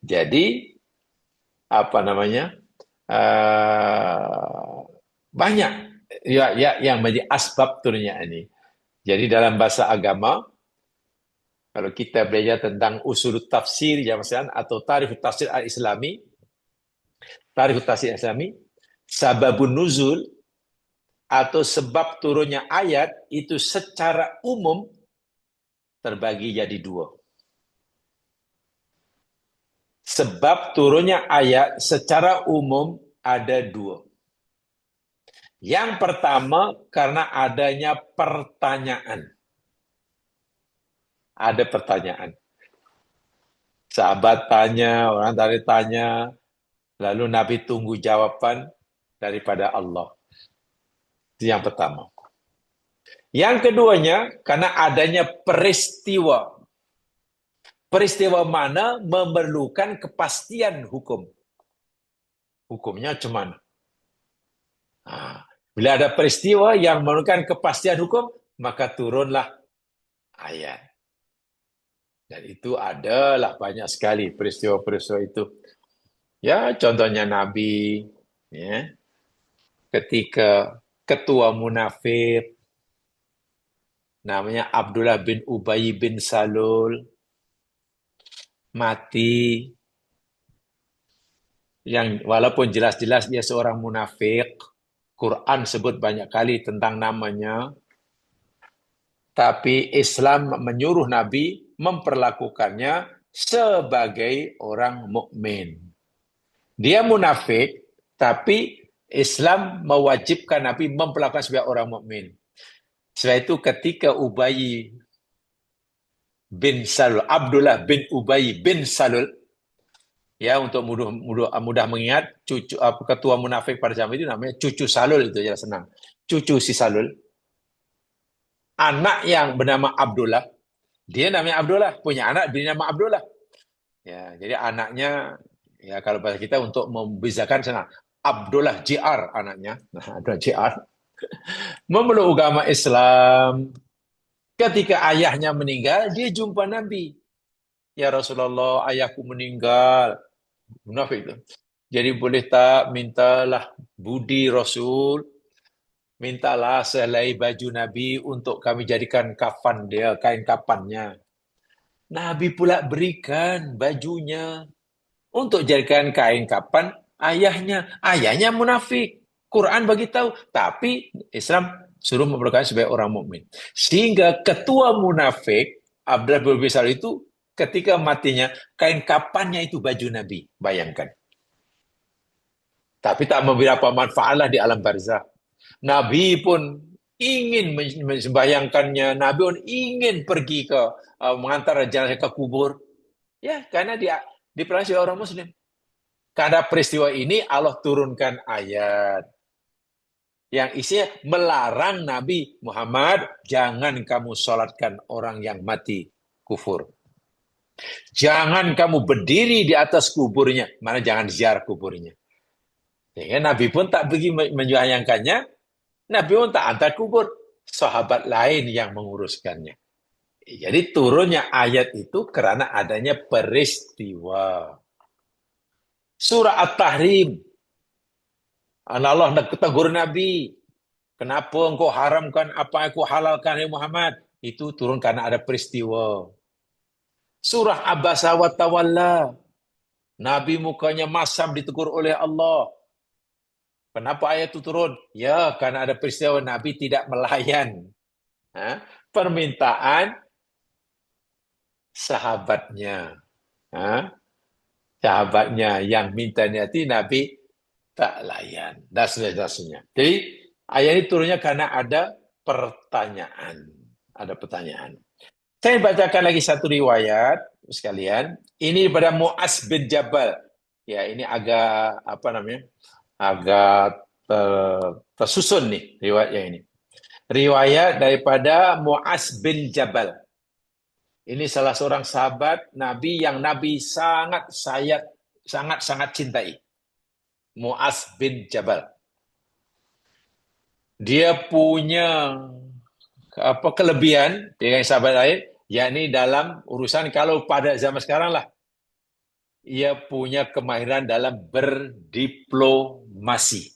Jadi apa namanya? Banyak yang menjadi asbab turunnya ini. Jadi dalam bahasa agama, kalau kita belajar tentang usul tafsir atau tarikh tafsir al-Islami, sababun nuzul atau sebab turunnya ayat itu secara umum terbagi jadi 2. Sebab turunnya ayat secara umum ada 2. Yang pertama, karena adanya pertanyaan. Ada pertanyaan. Sahabat tanya, orang tadi tanya, lalu Nabi tunggu jawaban daripada Allah. Itu yang pertama. Yang keduanya, karena adanya peristiwa. Peristiwa mana memerlukan kepastian hukum. Hukumnya cuman. Bila ada peristiwa yang memerlukan kepastian hukum, maka turunlah ayat. Dan itu adalah banyak sekali peristiwa-peristiwa itu. Ya, contohnya Nabi, ya, ketika ketua munafik, namanya Abdullah bin Ubay bin Salul, mati, yang walaupun jelas-jelas dia seorang munafik, Quran sebut banyak kali tentang namanya, tapi Islam menyuruh Nabi memperlakukannya sebagai orang mukmin. Dia munafik, tapi Islam mewajibkan Nabi memperlakukan sebagai orang mukmin. Setelah itu ketika Ubay bin Salul, Abdullah bin Ubay bin Salul, ya untuk mudah mengingat, cucu ketua munafik pada zaman itu namanya cucu Salul, itu ya senang. Cucu si Salul. Anak yang bernama Abdullah, dia namanya Abdullah, punya anak bernama Abdullah. Ya, jadi anaknya, ya kalau bahasa kita untuk membezakan sana, Abdullah JR anaknya. Nah, Abdullah JR. Memeluk agama Islam. Ketika ayahnya meninggal, dia jumpa Nabi. Ya Rasulullah, ayahku meninggal. Munafik itu. Jadi boleh tak mintalah budi Rasul, mintalah selai baju Nabi untuk kami jadikan kafan dia, kain kapannya. Nabi pula berikan bajunya untuk jadikan kain kapan ayahnya. Ayahnya munafik. Quran bagi tahu, tapi Islam suruh memperlakukan sebagai orang mukmin. Sehingga ketua munafik Abdullah bin Ubay Salul itu ketika matinya kain kapannya itu baju Nabi. Bayangkan. Tapi tak memberi apa manfaatlah di alam barzah. Nabi pun ingin membayangkannya, Nabi pun ingin pergi ke mengantar jenazah ke kubur. Ya, karena dia diperangi orang Muslim. Karena peristiwa ini Allah turunkan ayat yang isinya melarang Nabi Muhammad, jangan kamu sholatkan orang yang mati kufur. Jangan kamu berdiri di atas kuburnya. Mana jangan ziarah kuburnya. Sehingga Nabi pun tak pergi menyayangkannya. Nabi pun tak antar kubur. Sahabat lain yang menguruskannya. Jadi turunnya ayat itu karena adanya peristiwa. Surah At-Tahrim. Allah nak tegur Nabi. Kenapa engkau haramkan apa yang aku halalkan, ya Muhammad? Itu turun karena ada peristiwa. Surah Abasa wa Tawalla. Nabi mukanya masam ditegur oleh Allah. Kenapa ayat itu turun? Ya, karena ada peristiwa Nabi tidak melayan permintaan sahabatnya. Sahabatnya yang minta niati Nabi tak layan. Dan seterusnya. Jadi ayat ini turunnya karena ada pertanyaan. Ada pertanyaan. Saya bacakan lagi satu riwayat sekalian. Ini pada Mu'az bin Jabal. Ya, ini agak apa namanya? Agak tersusun nih riwayatnya ini. Riwayat daripada Mu'az bin Jabal. Ini salah seorang sahabat Nabi yang Nabi sangat cintai. Mu'az bin Jabal. Dia punya kelebihan dengan sahabat lain, yakni dalam urusan kalau pada zaman sekarang lah, ia punya kemahiran dalam berdiplomasi.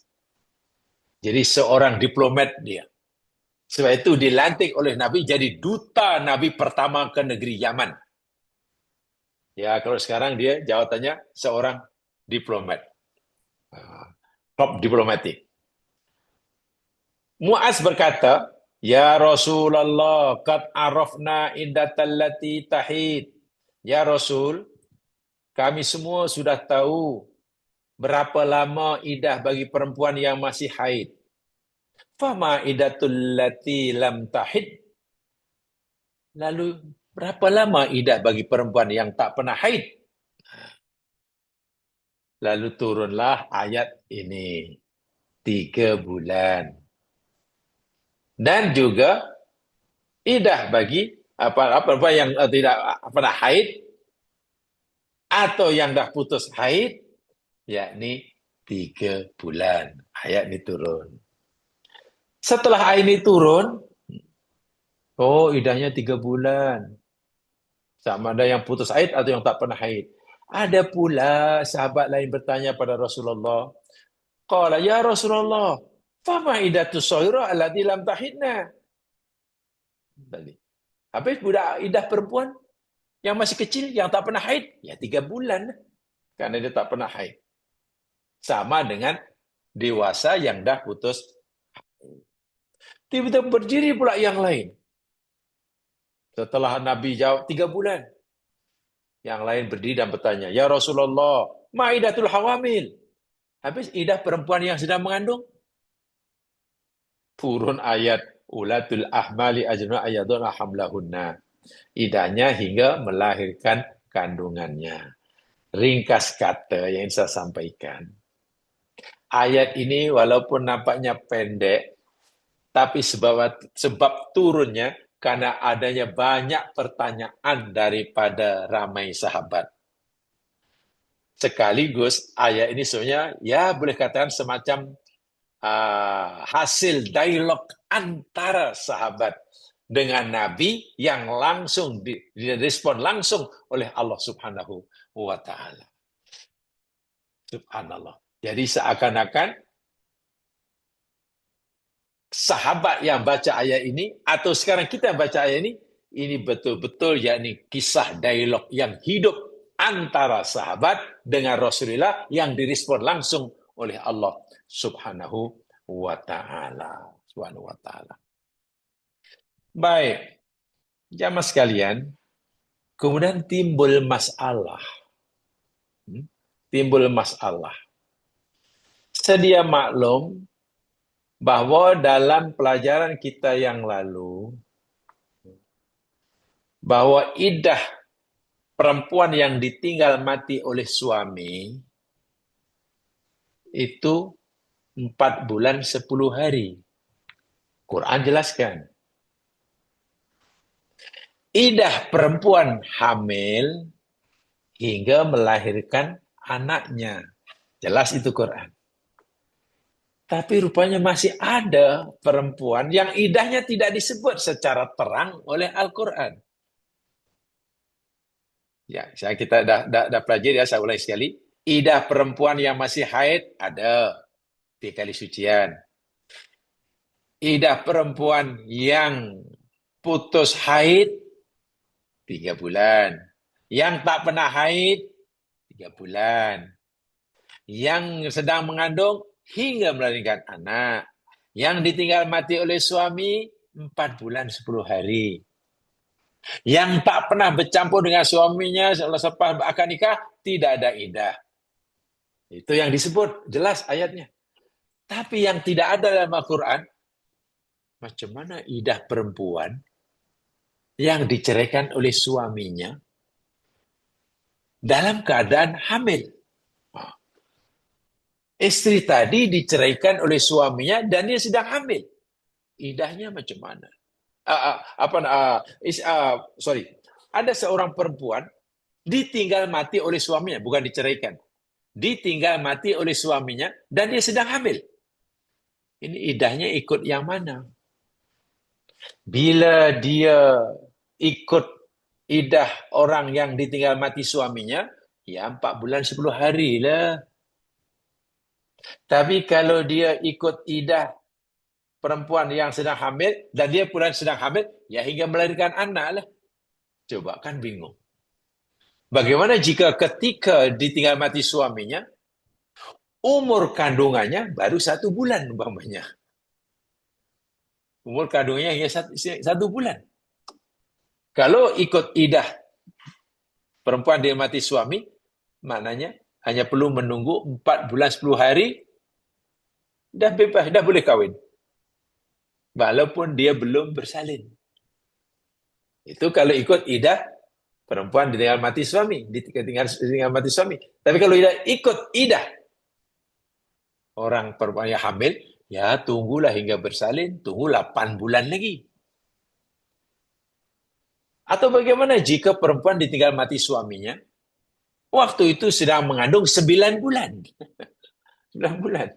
Jadi seorang diplomat dia. Sebab itu dilantik oleh Nabi jadi duta Nabi pertama ke negeri Yaman. Ya, kalau sekarang dia jabatannya seorang diplomat. Top diplomatik. Mu'az berkata, Ya Rasulullah, qad arafna iddatallati tahid. Ya Rasul, kami semua sudah tahu berapa lama idah bagi perempuan yang masih haid. Fama iddatul lati lam tahid. Lalu berapa lama idah bagi perempuan yang tak pernah haid? Lalu turunlah ayat ini. 3 bulan. Dan juga idah bagi perempuan yang tidak pernah haid atau yang dah putus haid, yakni 3 bulan. Ayat ini turun. Setelah ayat ini turun, oh idahnya 3 bulan. Sama ada yang putus haid atau yang tak pernah haid. Ada pula sahabat lain bertanya pada Rasulullah. Qala ya Rasulullah, fama idatus sahira allati lam tahidna. Habis budak idah perempuan yang masih kecil, yang tak pernah haid, ya 3 bulan. Karena dia tak pernah haid. Sama dengan dewasa yang dah putus. Tiba-tiba berdiri pula yang lain. Setelah Nabi jawab 3 bulan. Yang lain berdiri dan bertanya, Ya Rasulullah, ma'idatul hawamil. Habis idah perempuan yang sedang mengandung. Turun ayat, Ulatul ahmali ajna ayaduna hamlahunna. Idahnya hingga melahirkan kandungannya. Ringkas kata yang saya sampaikan. Ayat ini walaupun nampaknya pendek, tapi sebab turunnya karena adanya banyak pertanyaan daripada ramai sahabat. Sekaligus ayat ini sebenarnya ya boleh katakan semacam hasil dialog antara sahabat dengan Nabi yang langsung direspon langsung oleh Allah Subhanahu wa Ta'ala. Subhanallah. Jadi seakan-akan sahabat yang baca ayat ini atau sekarang kita yang baca ayat ini betul-betul yakni kisah dialog yang hidup antara sahabat dengan Rasulullah yang direspon langsung oleh Allah Subhanahu wa Ta'ala. Subhanahu wa Ta'ala. Baik, jamaah sekalian, kemudian timbul masalah. Sedia maklum bahwa dalam pelajaran kita yang lalu, bahwa iddah perempuan yang ditinggal mati oleh suami itu 4 bulan 10 hari. Quran jelaskan. Idah perempuan hamil hingga melahirkan anaknya. Jelas itu Quran. Tapi rupanya masih ada perempuan yang idahnya tidak disebut secara terang oleh Al-Quran. Ya, kita dah pelajari ya, saya ulangi sekali. Idah perempuan yang masih haid ada 3 kali sucian. Idah perempuan yang putus haid 3 bulan. Yang tak pernah haid 3 bulan. Yang sedang mengandung hingga melahirkan anak. Yang ditinggal mati oleh suami 4 bulan 10 hari. Yang tak pernah bercampur dengan suaminya selepas akad nikah tidak ada iddah. Itu yang disebut jelas ayatnya. Tapi yang tidak ada dalam Al-Quran, macam mana iddah perempuan yang diceraikan oleh suaminya dalam keadaan hamil? Istri tadi diceraikan oleh suaminya dan dia sedang hamil. Iddahnya macam mana? Ada seorang perempuan ditinggal mati oleh suaminya, bukan diceraikan. Ditinggal mati oleh suaminya dan dia sedang hamil. Ini iddahnya ikut yang mana? Bila dia ikut iddah orang yang ditinggal mati suaminya, ya 4 bulan 10 hari lah. Tapi kalau dia ikut iddah perempuan yang sedang hamil dan dia pula sedang hamil, ya hingga melahirkan anak lah. Coba kan bingung. Bagaimana jika ketika ditinggal mati suaminya, umur kandungannya baru 1 bulan umpamanya. Umur kandungannya hanya 1 bulan. Kalau ikut iddah perempuan dia mati suami, maknanya hanya perlu menunggu 4 bulan 10 hari, dah bebas, dah boleh kahwin. Walaupun dia belum bersalin. Itu kalau ikut iddah perempuan ditinggal mati suami, ditinggal mati suami. Tapi kalau ikut iddah orang perempuan yang hamil, ya tunggulah hingga bersalin, tunggu 8 bulan lagi. Atau bagaimana jika perempuan ditinggal mati suaminya, waktu itu sedang mengandung 9 bulan. 9 bulan.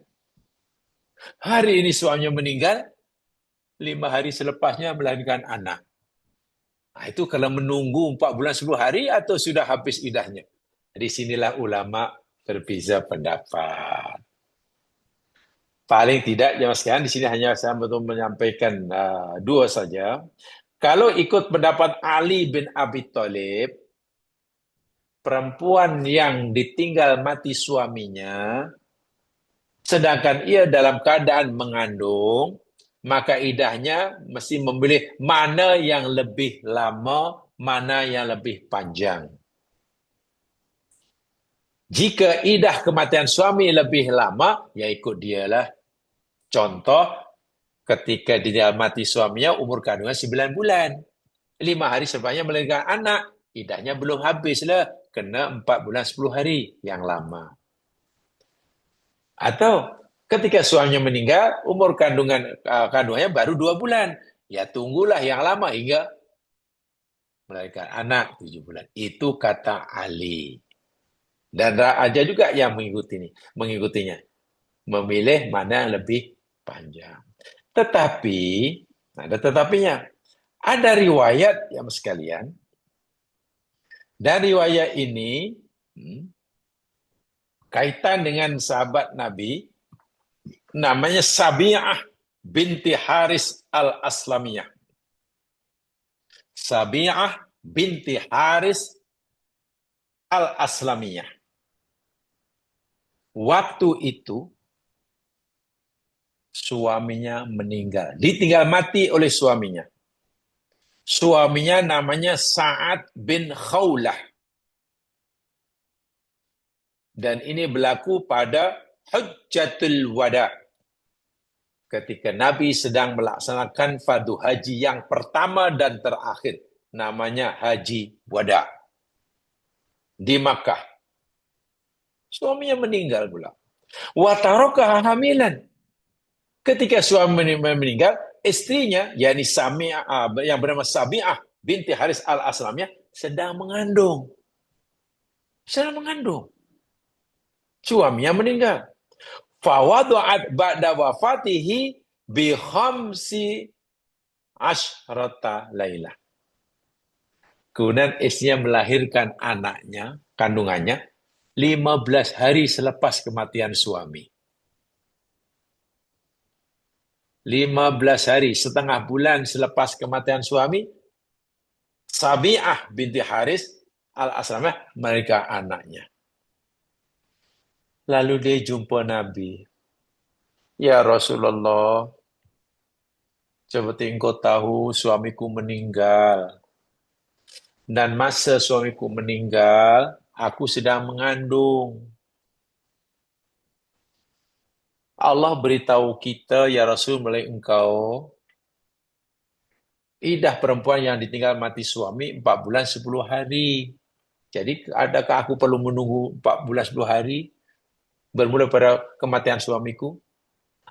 Hari ini suaminya meninggal, 5 hari selepasnya melahirkan anak. Nah, itu kalau menunggu 4 bulan 10 hari atau sudah habis iddahnya. Di sinilah ulama berbeza pendapat. Paling tidak, jemaah sekalian, di sini hanya saya betul menyampaikan 2 saja. Kalau ikut pendapat Ali bin Abi Thalib, perempuan yang ditinggal mati suaminya, sedangkan ia dalam keadaan mengandung, maka iddahnya mesti memilih mana yang lebih lama, mana yang lebih panjang. Jika iddah kematian suami lebih lama, ya ikut dialah. Contoh, ketika dia mati suaminya, umur kandungan 9 bulan. 5 hari sebelumnya melahirkan anak, iddahnya belum habis lah, kena 4 bulan 10 hari yang lama. Atau ketika suaminya meninggal, umur kandungannya baru 2 bulan. Ya tunggulah yang lama hingga melahirkan anak 7 bulan. Itu kata Ali. Dan ada juga yang mengikutinya. Memilih mana yang lebih panjang. Tetapi, ada tetapinya. Ada riwayat yang sekalian. Dan riwayat ini kaitan dengan sahabat Nabi, namanya Sabi'ah binti Haris al-Aslamiyah. Sabi'ah binti Haris al-Aslamiyah. Waktu itu, suaminya meninggal. Ditinggal mati oleh suaminya. Suaminya namanya Sa'ad bin Khawlah. Dan ini berlaku pada Hujjatul Wada. Ketika Nabi sedang melaksanakan fardu haji yang pertama dan terakhir. Namanya Haji Wada. Di Makkah. Suaminya meninggal pula. Wa tarakaha hamilan. Ketika suami meninggal, istrinya, yakni Sami'ah, yang bernama Sabi'ah binti Haris al-Aslamiyah sedang mengandung. Sedang mengandung. Suaminya meninggal. Fawadu'at ba'da wafatihi bi khamsi asyrata lailah. Kemudian istrinya melahirkan anaknya, kandungannya, 15 hari selepas kematian suami. 15 hari, setengah bulan selepas kematian suami, Sabi'ah binti Haris al-Aslamah melahirkan anaknya. Lalu dia jumpa Nabi. Ya Rasulullah, seperti engkau tahu suamiku meninggal. Dan masa suamiku meninggal, aku sedang mengandung. Allah beritahu kita, ya Rasul, melalui engkau, idah perempuan yang ditinggal mati suami 4 bulan 10 hari. Jadi, adakah aku perlu menunggu 4 bulan 10 hari bermula pada kematian suamiku?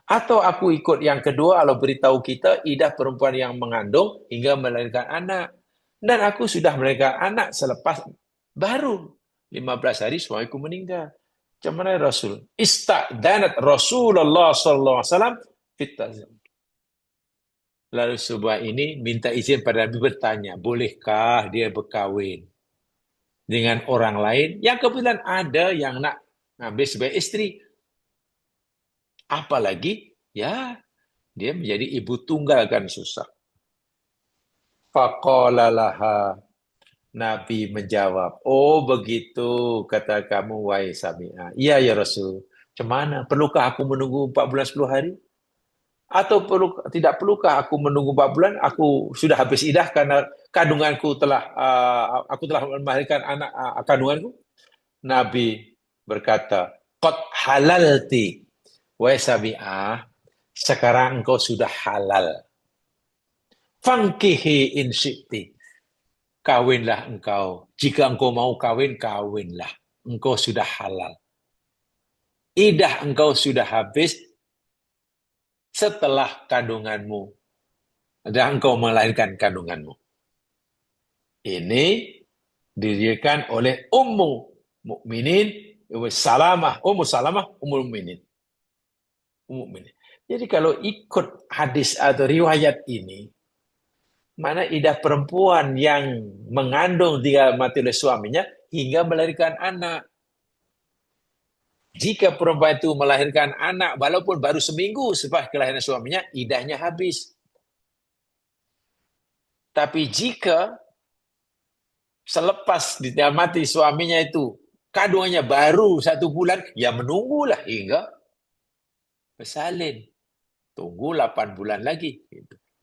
Atau aku ikut yang kedua, Allah beritahu kita, idah perempuan yang mengandung hingga melahirkan anak. Dan aku sudah melahirkan anak selepas baru 15 hari suamiku meninggal. Macam mana Rasul? Ista'danat Rasulullah SAW fit tazawwuj. Lalu sebuah ini minta izin pada Nabi bertanya, bolehkah dia berkahwin dengan orang lain yang kebetulan ada yang nak ambil sebagai istri. Apalagi, ya, dia menjadi ibu tunggal kan susah. Faqala laha, Nabi menjawab, oh begitu kata kamu wahai Sami'ah. Iya ya Rasul. Macam mana? Perlukah aku menunggu 4 bulan 10 hari? Atau tidak perlukah aku menunggu 4 bulan? Aku sudah habis idah karena kandunganku telah aku telah melahirkan anak kandunganku. Nabi berkata, qad halalti. Wahai Sami'ah, sekarang engkau sudah halal. Fankihi in syi'ti. Kawinlah engkau. Jika engkau mau kawin, kawinlah. Engkau sudah halal. Idah engkau sudah habis setelah kandunganmu. Dan engkau melahirkan kandunganmu. Ini didirikan oleh Ummu Mukminin, Ummu Salamah, Ummul Mukminin. Jadi kalau ikut hadis atau riwayat ini, mana idah perempuan yang mengandung dia mati oleh suaminya hingga melahirkan anak. Jika perempuan itu melahirkan anak walaupun baru seminggu setelah kelahiran suaminya, idahnya habis. Tapi jika selepas dia mati suaminya itu kandungannya baru 1 bulan, ya menunggulah hingga bersalin. Tunggu 8 bulan lagi.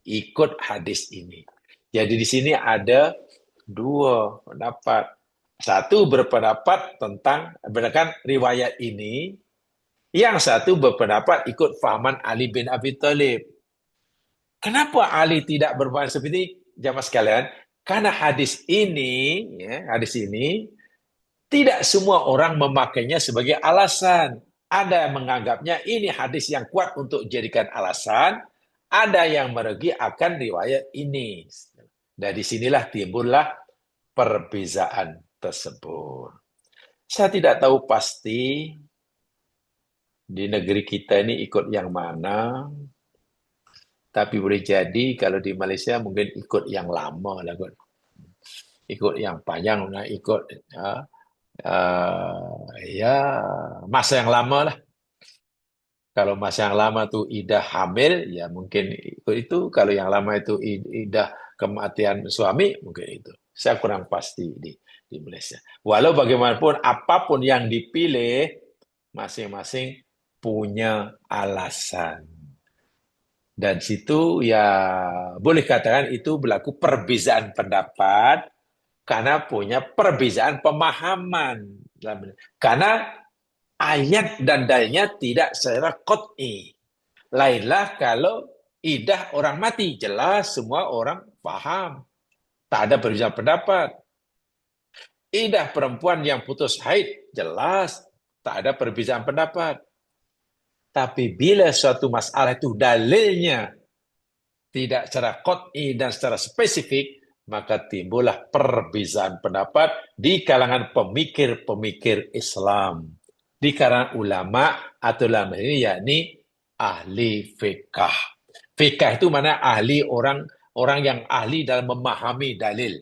Ikut hadis ini. Jadi di sini ada 2 pendapat. Satu berpendapat tentang berdasarkan riwayat ini, yang satu berpendapat ikut fahaman Ali bin Abi Thalib. Kenapa Ali tidak berpendapat seperti jamaah sekalian? Karena hadis ini tidak semua orang memakainya sebagai alasan. Ada yang menganggapnya ini hadis yang kuat untuk dijadikan alasan, ada yang merugi akan riwayat ini. Dari sinilah timbullah perbezaan tersebut. Saya tidak tahu pasti di negeri kita ini ikut yang mana, tapi boleh jadi kalau di Malaysia mungkin ikut yang lama lah kot. Ikut yang panjang, ikut ya masa yang lama lah. Kalau masa yang lama tu idah hamil, ya mungkin ikut itu. Kalau yang lama itu idah kematian suami, mungkin itu. Saya kurang pasti di Malaysia. Walau bagaimanapun, apapun yang dipilih, masing-masing punya alasan. Dan situ ya boleh katakan itu berlaku perbezaan pendapat karena punya perbezaan pemahaman. Karena ayat dan dalilnya tidak secara qat'i. Lainlah kalau idah orang mati, jelas semua orang paham. Tak ada perbezaan pendapat. Idah perempuan yang putus haid, jelas tak ada perbezaan pendapat. Tapi bila suatu masalah itu dalilnya tidak secara qat'i dan secara spesifik, maka timbullah perbezaan pendapat di kalangan pemikir-pemikir Islam. Di kalangan ulama atau ulama ini yakni ahli fikah. Fikah itu mana ahli orang yang ahli dalam memahami dalil.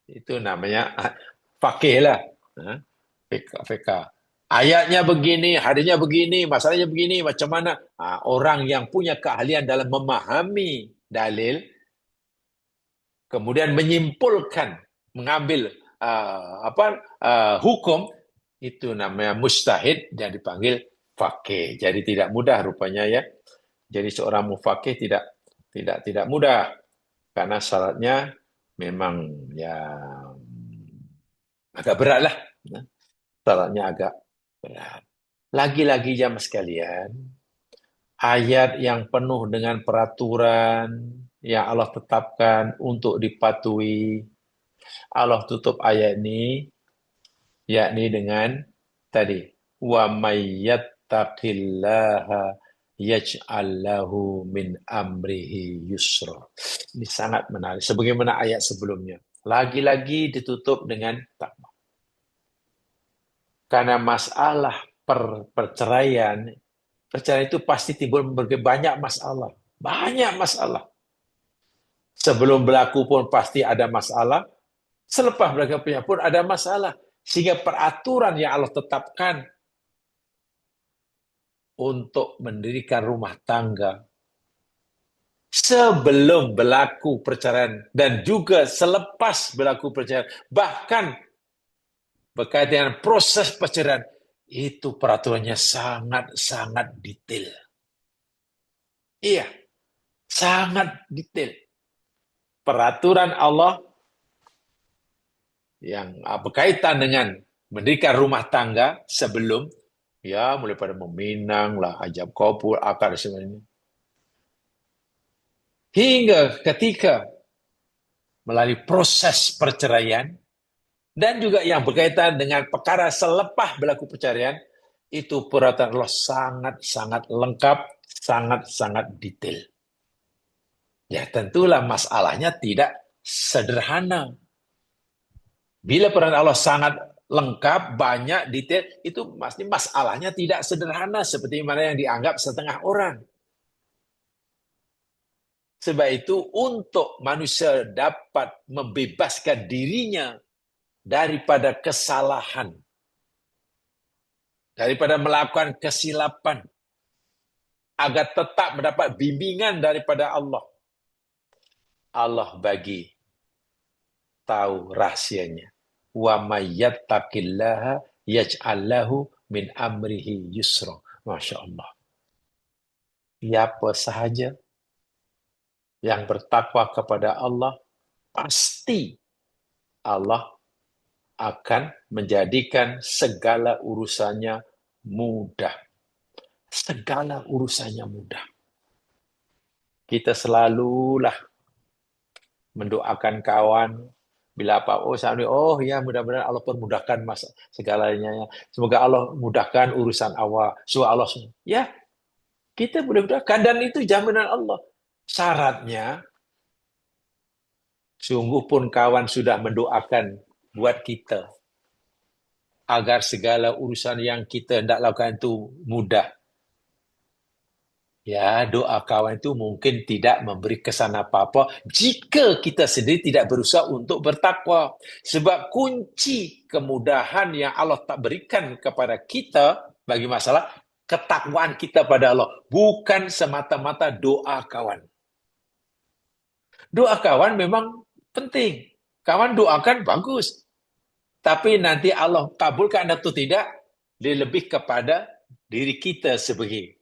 Itu namanya fakih lah. Fikah. Ayatnya begini, hadisnya begini, masalahnya begini, macam mana? Orang yang punya keahlian dalam memahami dalil, kemudian menyimpulkan, mengambil hukum, itu namanya mujtahid dan dipanggil faqih. Jadi tidak mudah rupanya ya. Jadi seorang mufaqih tidak mudah karena syaratnya memang ya agak berat lah. Syaratnya agak berat. Lagi-lagi jamaah sekalian, ayat yang penuh dengan peraturan yang Allah tetapkan untuk dipatuhi. Allah tutup ayat ini yakni dengan tadi wa may yattaqillaha yaj'al lahu min amrihi yusra. Ini sangat menarik sebagaimana ayat sebelumnya. Lagi-lagi ditutup dengan takwa. Karena masalah perceraian itu pasti timbul banyak masalah. Banyak masalah. Sebelum berlaku pun pasti ada masalah. Selepas berlaku pun ada masalah. Sehingga peraturan yang Allah tetapkan untuk mendirikan rumah tangga sebelum berlaku perceraian dan juga selepas berlaku perceraian, bahkan berkaitan dengan proses perceraian, itu peraturannya sangat-sangat detail. Iya, sangat detail. Peraturan Allah yang berkaitan dengan mendirikan rumah tangga sebelum, ya mulai pada meminang lah, ajab kabul, akad semuanya. Hingga ketika melalui proses perceraian dan juga yang berkaitan dengan perkara selepas berlaku perceraian, itu peraturan Allah sangat-sangat lengkap, sangat-sangat detail. Ya tentulah masalahnya tidak sederhana. Bila peraturan Allah sangat lengkap, banyak, detail, itu pasti masalahnya tidak sederhana seperti mana yang dianggap setengah orang. Sebab itu untuk manusia dapat membebaskan dirinya daripada kesalahan, daripada melakukan kesilapan, agar tetap mendapat bimbingan daripada Allah. Allah bagi tahu rahasianya. Wa may yattaqillaha yaj'al lahu min amrihi yusra. Masya Allah. Siapa sahaja yang bertakwa kepada Allah, pasti Allah akan menjadikan segala urusannya mudah. Segala urusannya mudah. Kita selalulah mendoakan kawan bila apa, ya mudah-mudahan Allah permudahkan segalanya. Semoga Allah mudahkan urusan awal. Allah, ya kita mudah-mudahan dan itu jaminan Allah. Syaratnya sungguh pun kawan sudah mendoakan buat kita agar segala urusan yang kita hendak lakukan itu mudah. Ya, doa kawan itu mungkin tidak memberi kesan apa-apa jika kita sendiri tidak berusaha untuk bertakwa. Sebab kunci kemudahan yang Allah tak berikan kepada kita bagi masalah ketakwaan kita pada Allah. Bukan semata-mata doa kawan. Doa kawan memang penting. Kawan doakan bagus. Tapi nanti Allah kabulkan atau tidak, dia lebih kepada diri kita sebagai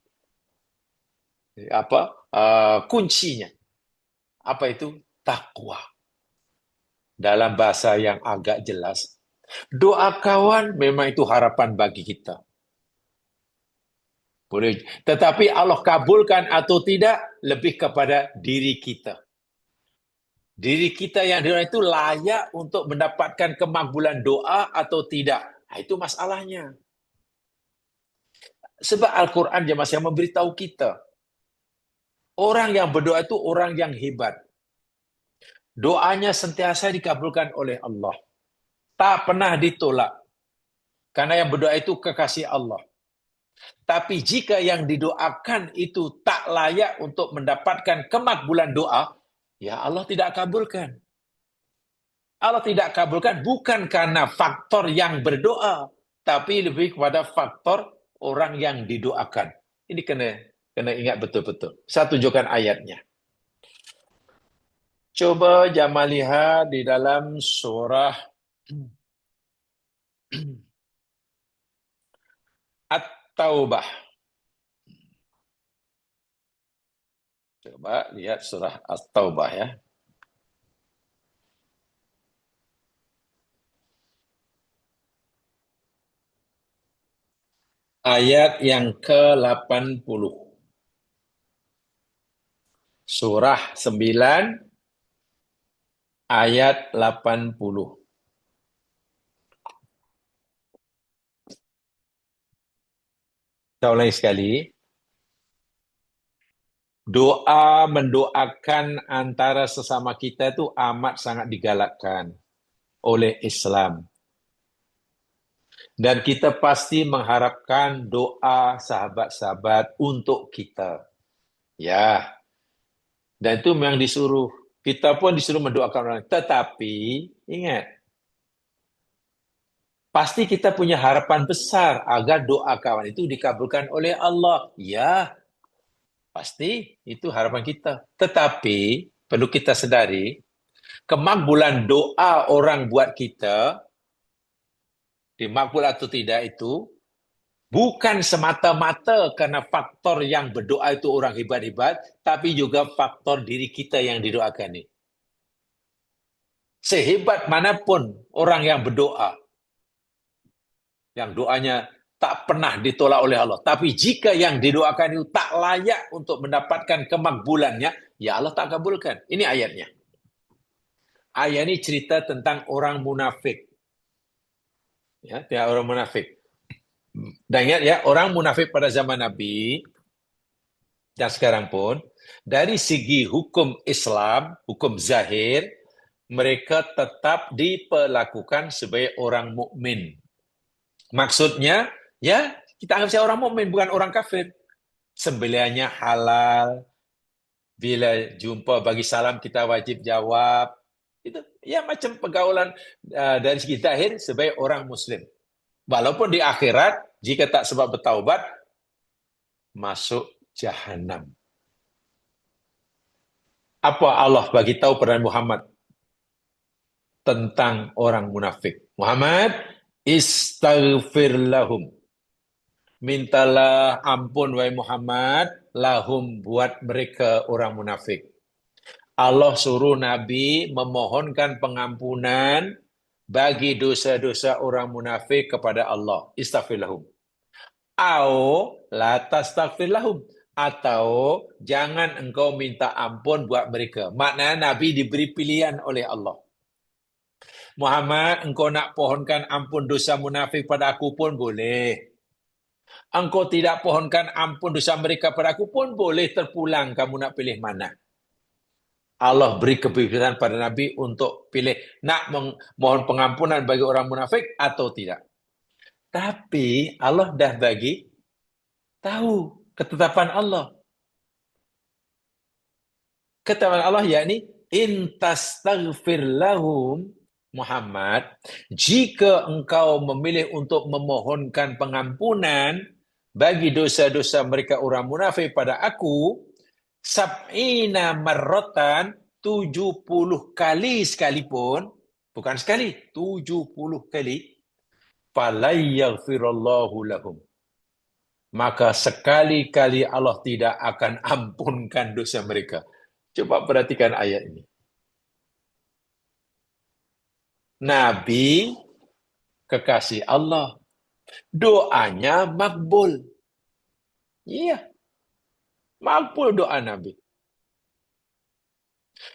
kuncinya. Apa itu? Takwa. Dalam bahasa yang agak jelas, doa kawan memang itu harapan bagi kita. Boleh. Tetapi Allah kabulkan atau tidak, lebih kepada diri kita. Diri kita yang doa itu layak untuk mendapatkan kemakbulan doa atau tidak. Nah, itu masalahnya. Sebab Al-Quran dia masih memberitahu kita. Orang yang berdoa itu orang yang hebat. Doanya sentiasa dikabulkan oleh Allah. Tak pernah ditolak. Karena yang berdoa itu kekasih Allah. Tapi jika yang didoakan itu tak layak untuk mendapatkan kemakbulan doa, ya Allah tidak kabulkan. Allah tidak kabulkan bukan karena faktor yang berdoa, tapi lebih kepada faktor orang yang didoakan. Ini kena ingat betul-betul. Saya tunjukkan ayatnya. Coba Jamal lihat di dalam surah At-Taubah. Coba lihat surah At-Taubah ya. Ayat yang ke-80. Surah 9 ayat 80. Saya ulangi sekali. Doa mendoakan antara sesama kita itu amat sangat digalakkan oleh Islam. Dan kita pasti mengharapkan doa sahabat-sahabat untuk kita. Ya, dan itu memang disuruh. Kita pun disuruh mendoakan orang. Tetapi, ingat, pasti kita punya harapan besar agar doa kawan itu dikabulkan oleh Allah. Ya, pasti itu harapan kita. Tetapi, perlu kita sadari, kemakbulan doa orang buat kita, dimakbul atau tidak itu, bukan semata-mata karena faktor yang berdoa itu orang hebat-hebat, tapi juga faktor diri kita yang didoakan ini. Sehebat manapun orang yang berdoa, yang doanya tak pernah ditolak oleh Allah, tapi jika yang didoakan itu tak layak untuk mendapatkan kemakbulannya, ya Allah tak kabulkan. Ini ayatnya. Ayat ini cerita tentang orang munafik. Ya, orang munafik. Dan ingat ya, orang munafik pada zaman Nabi dan sekarang pun, dari segi hukum Islam, hukum zahir, mereka tetap diperlakukan sebagai orang mukmin. Maksudnya, ya kita anggap saya orang mukmin, bukan orang kafir. Sembelihannya halal, bila jumpa bagi salam kita wajib jawab. Itu ya macam pergaulan dari segi zahir sebagai orang muslim. Walaupun di akhirat, jika tak sebab bertaubat, masuk jahanam. Apa Allah bagi tahu pada Muhammad tentang orang munafik? Muhammad, istaghfir lahum. Mintalah ampun wahai Muhammad lahum buat mereka orang munafik. Allah suruh Nabi memohonkan pengampunan bagi dosa-dosa orang munafik kepada Allah. Istaghfir lahum. Au la tastaghfir lahum, atau jangan engkau minta ampun buat mereka. Maknanya Nabi diberi pilihan oleh Allah. Muhammad, engkau nak pohonkan ampun dosa munafik pada aku pun boleh. Engkau tidak pohonkan ampun dosa mereka pada aku pun boleh, terpulang kamu nak pilih mana. Allah beri kebebasan pada Nabi untuk pilih nak mohon pengampunan bagi orang munafik atau tidak. Tapi Allah dah bagi tahu ketetapan Allah. Ketetapan Allah yakni in tastaghfir lahum Muhammad, jika engkau memilih untuk memohonkan pengampunan bagi dosa-dosa mereka orang munafik pada aku, sab'ina marratan, 70 kali sekalipun, bukan sekali, 70 kali, falayyaghfirallahu lahum. Maka sekali-kali Allah tidak akan ampunkan dosa mereka. Coba perhatikan ayat ini. Nabi kekasih Allah, doanya makbul. Iya, makbul doa Nabi.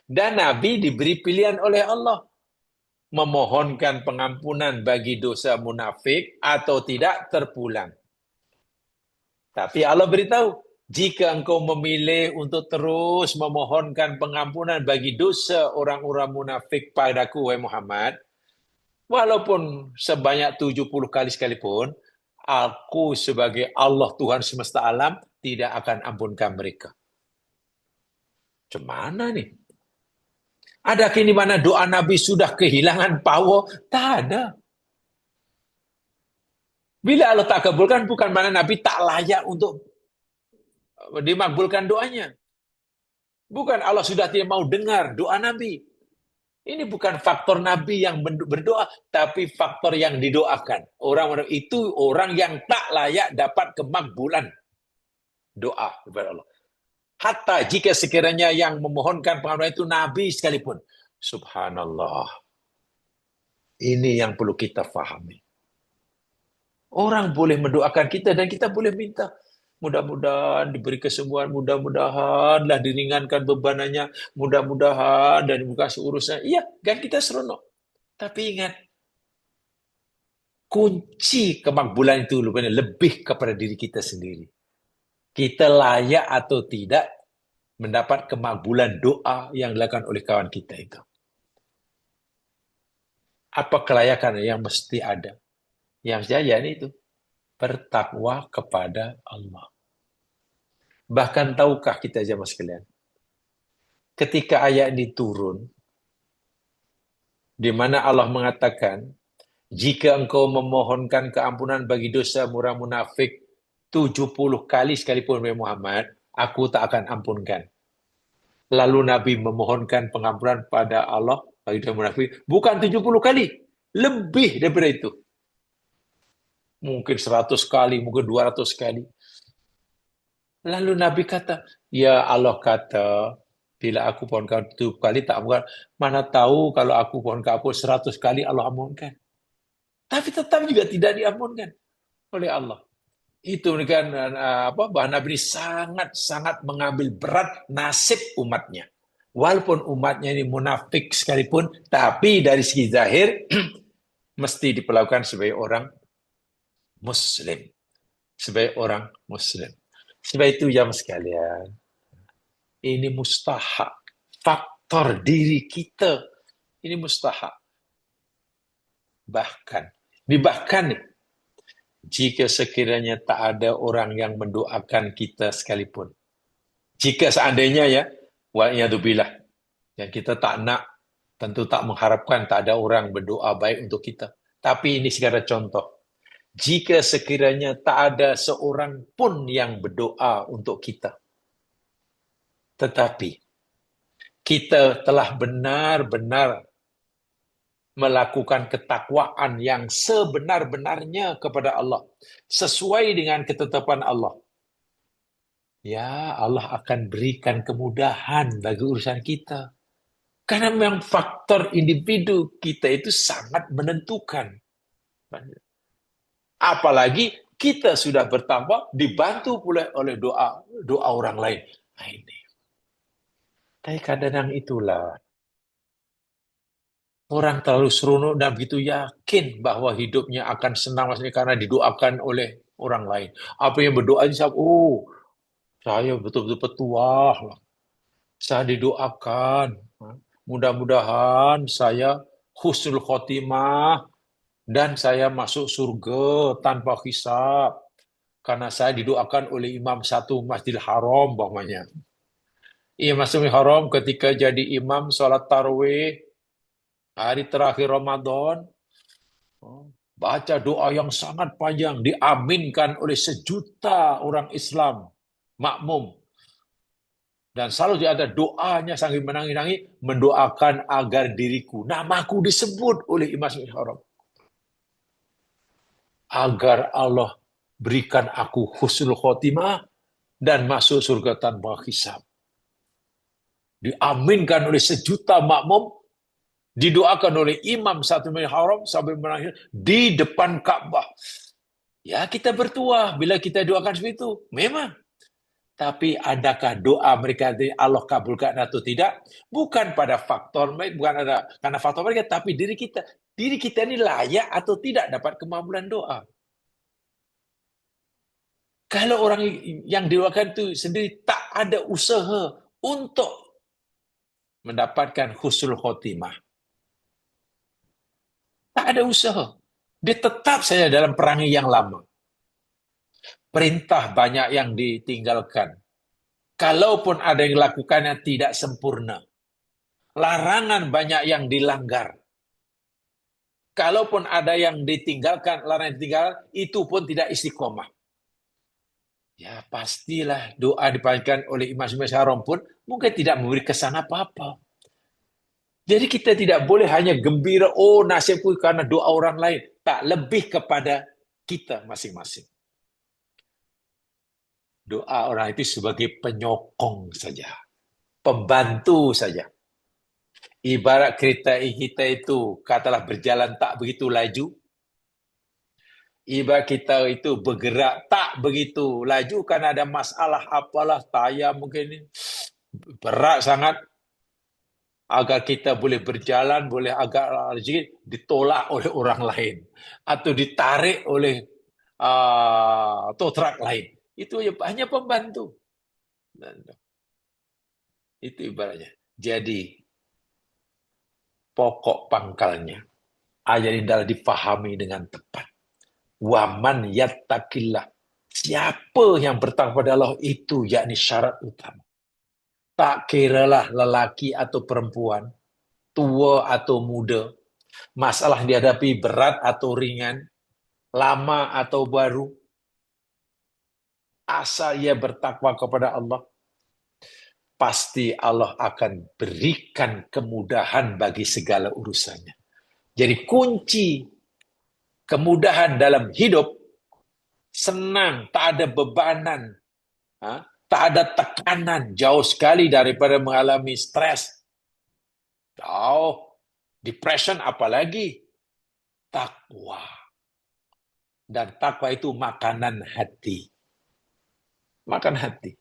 Dan Nabi diberi pilihan oleh Allah, memohonkan pengampunan bagi dosa munafik atau tidak terpulang. Tapi Allah beritahu, Jika engkau memilih untuk terus memohonkan pengampunan bagi dosa orang-orang munafik padaku, wahai Muhammad, walaupun sebanyak 70 kali sekalipun, aku sebagai Allah Tuhan semesta alam tidak akan ampunkan mereka. Cemana nih? Adakah di mana doa Nabi sudah kehilangan power? Tak ada. Bila Allah tak kabulkan, bukan mana Nabi tak layak untuk dimakbulkan doanya. Bukan Allah sudah tidak mau dengar doa Nabi. Ini bukan faktor Nabi yang berdoa, tapi faktor yang didoakan. Orang-orang itu orang yang tak layak dapat kemakbulan doa kepada Allah. Hatta jika sekiranya yang memohonkan pengampunan itu Nabi sekalipun. Subhanallah. Ini yang perlu kita fahami. Orang boleh mendoakan kita dan kita boleh minta. Mudah-mudahan diberi kesembuhan, mudah-mudahanlah diringankan bebanannya, mudah-mudahan dan dibuka urusan. Iya, kan kita seronok. Tapi ingat, kunci kemakbulan itu lebih kepada diri kita sendiri. Kita layak atau tidak mendapat kemakbulan doa yang dilakukan oleh kawan kita itu. Apa kelayakan yang mesti ada? Yang saya itu bertakwa kepada Allah. Bahkan tahukah kita jemaah sekalian, ketika ayat ini turun, di mana Allah mengatakan, jika engkau memohonkan keampunan bagi dosa orang munafik 70 kali sekalipun, Muhammad, aku tak akan ampunkan. Lalu Nabi memohonkan pengampunan pada Allah bagi dosa munafik, bukan 70 kali, lebih daripada itu. Mungkin 100 kali, mungkin 200 kali. Lalu Nabi kata, ya Allah kata, bila aku pohon kau 7 kali tak ampunkan, mana tahu kalau aku pohon kau 100 kali Allah ampunkan. Tapi tetap juga tidak diampunkan oleh Allah. Itu kan bahwa Nabi ini sangat-sangat mengambil berat nasib umatnya. Walaupun umatnya ini munafik sekalipun, tapi dari segi zahir mesti diperlakukan sebagai orang Muslim. Sebagai orang Muslim. Sebab itu jamaah sekalian, ini mustahak. Faktor diri kita, ini mustahak. Bahkan jika sekiranya tak ada orang yang mendoakan kita sekalipun. Jika seandainya ya, wa'iyadzubillah, yang kita tak nak, tentu tak mengharapkan tak ada orang berdoa baik untuk kita. Tapi ini sekadar contoh. Jika sekiranya tak ada seorang pun yang berdoa untuk kita, tetapi kita telah benar-benar melakukan ketakwaan yang sebenar-benarnya kepada Allah, sesuai dengan ketetapan Allah, ya Allah akan berikan kemudahan bagi urusan kita. Karena memang faktor individu kita itu sangat menentukan. Apalagi kita sudah bertakwa dibantu pula oleh doa orang lain. Nah ini. Tapi kadang itulah orang terlalu seronok dan begitu yakin bahwa hidupnya akan senang maksudnya karena didoakan oleh orang lain. Apa yang berdoa siapa? Oh, saya betul-betul petuah lah. Saya didoakan. Mudah-mudahan saya husnul khotimah dan saya masuk surga tanpa hisab. Karena saya didoakan oleh imam satu Masjidil Haram, umpamanya. Imam Masjidil Haram ketika jadi imam sholat tarawih hari terakhir Ramadan, baca doa yang sangat panjang, diaminkan oleh sejuta orang Islam makmum. Dan selalu ada doanya sambil menangis-nangis, mendoakan agar diriku, namaku disebut oleh Imam Masjidil Haram. Agar Allah berikan aku husnul khotimah dan masuk surga tanpa hisab. Diaminkan oleh sejuta makmum, didoakan oleh imam satu Masjidil Haram sampai menangis di depan Ka'bah. Ya kita bertuah bila kita doakan seperti itu, memang. Tapi adakah doa mereka Allah kabulkan atau tidak? Bukan pada faktor mereka, bukan ada karena faktor mereka, tapi diri kita. Diri kita ini layak atau tidak dapat kemakbulan doa. Kalau orang yang diwakilkan itu sendiri tak ada usaha untuk mendapatkan husnul khotimah, tak ada usaha. Dia tetap saja dalam perangai yang lama. Perintah banyak yang ditinggalkan. Kalaupun ada yang lakukannya tidak sempurna. Larangan banyak yang dilanggar. Kalaupun ada yang ditinggalkan, larangan ditinggalkan, itu pun tidak istiqomah. Ya pastilah doa dipanjatkan oleh Imam Syarom pun mungkin tidak memberi kesan apa-apa. Jadi kita tidak boleh hanya gembira, oh nasibku karena doa orang lain. Tak, lebih kepada kita masing-masing. Doa orang itu sebagai penyokong saja. Pembantu saja. Ibarat kereta kita itu, katalah berjalan tak begitu laju. Ibarat kita itu bergerak tak begitu laju karena ada masalah apalah, tayar mungkin berat sangat. Agar kita boleh berjalan, boleh agak sedikit, ditolak oleh orang lain. Atau ditarik oleh tow truck lain. Itu hanya pembantu. Itu ibaratnya. Jadi, pokok pangkalnya. Ayat ini adalah difahami dengan tepat. Waman yattaqillah. Siapa yang bertakwa pada Allah itu, yakni syarat utama. Tak kiralah lelaki atau perempuan, tua atau muda, masalah dihadapi berat atau ringan, lama atau baru, asal ia bertakwa kepada Allah, pasti Allah akan berikan kemudahan bagi segala urusannya. Jadi kunci kemudahan dalam hidup, senang, tak ada bebanan, tak ada tekanan, jauh sekali daripada mengalami stres. Jauh, depression apalagi, takwa. Dan takwa itu makanan hati. Makan hati.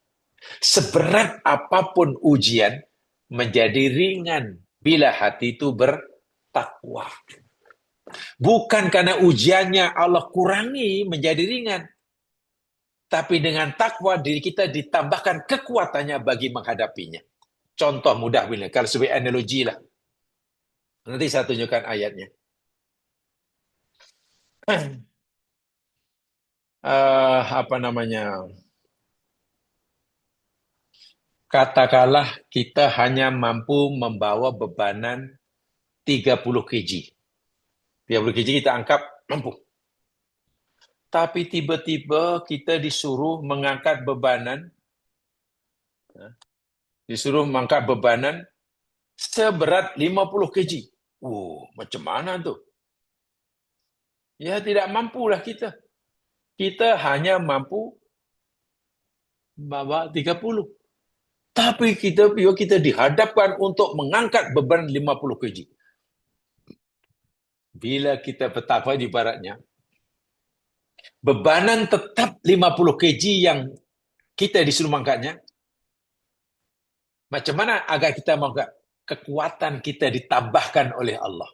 Seberat apapun ujian, menjadi ringan bila hati itu bertakwa. Bukan karena ujiannya Allah kurangi menjadi ringan. Tapi dengan takwa diri kita ditambahkan kekuatannya bagi menghadapinya. Contoh mudah bila kalau sebagai analogi lah. Nanti saya tunjukkan ayatnya. Apa namanya? Katakanlah kita hanya mampu membawa bebanan 30 kg. 30 kg kita angkat mampu. Tapi tiba-tiba kita disuruh mengangkat bebanan seberat 50 kg. Macam mana tuh? Ya tidak mampulah kita. Kita hanya mampu bawa 30. Tapi kita dihadapkan untuk mengangkat beban 50 kg. Bila kita bertakwa di baratnya, bebanan tetap 50 kg yang kita disuruh mengangkatnya. Macam mana agar kita mengangkat? Kekuatan kita ditambahkan oleh Allah.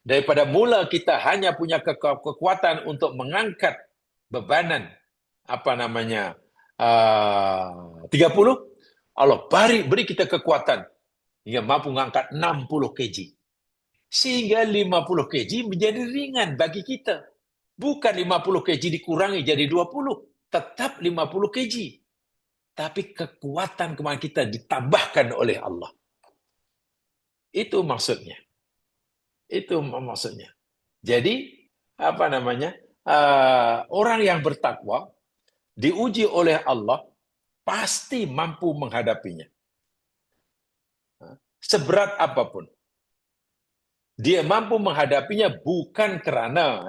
Daripada mula kita hanya punya kekuatan untuk mengangkat bebanan 30, Allah beri kita kekuatan hingga mampu mengangkat 60 kg. Sehingga 50 kg menjadi ringan bagi kita. Bukan 50 kg dikurangi jadi 20, tetap 50 kg. Tapi kekuatan kemana kita ditambahkan oleh Allah. Itu maksudnya. Jadi, orang yang bertakwa diuji oleh Allah pasti mampu menghadapinya. Seberat apapun. Dia mampu menghadapinya bukan karena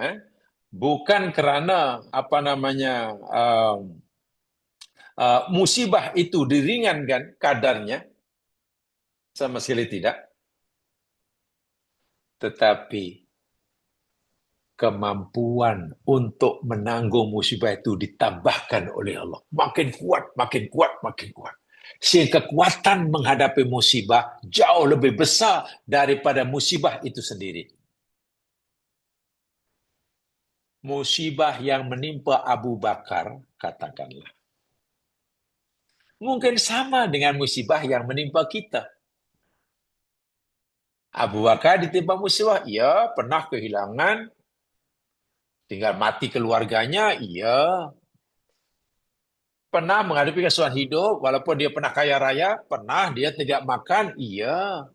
musibah itu diringankan kadarnya, sama sekali tidak. Tetapi kemampuan untuk menanggung musibah itu ditambahkan oleh Allah. Makin kuat. Sehingga kekuatan menghadapi musibah jauh lebih besar daripada musibah itu sendiri. musibah yang menimpa Abu Bakar, katakanlah, mungkin sama dengan musibah yang menimpa kita. Abu Bakar ditimpa musibah, iya, pernah kehilangan, tinggal mati keluarganya, iya. Pernah menghadapi kesusahan hidup, walaupun dia pernah kaya raya, pernah dia tidak makan, iya.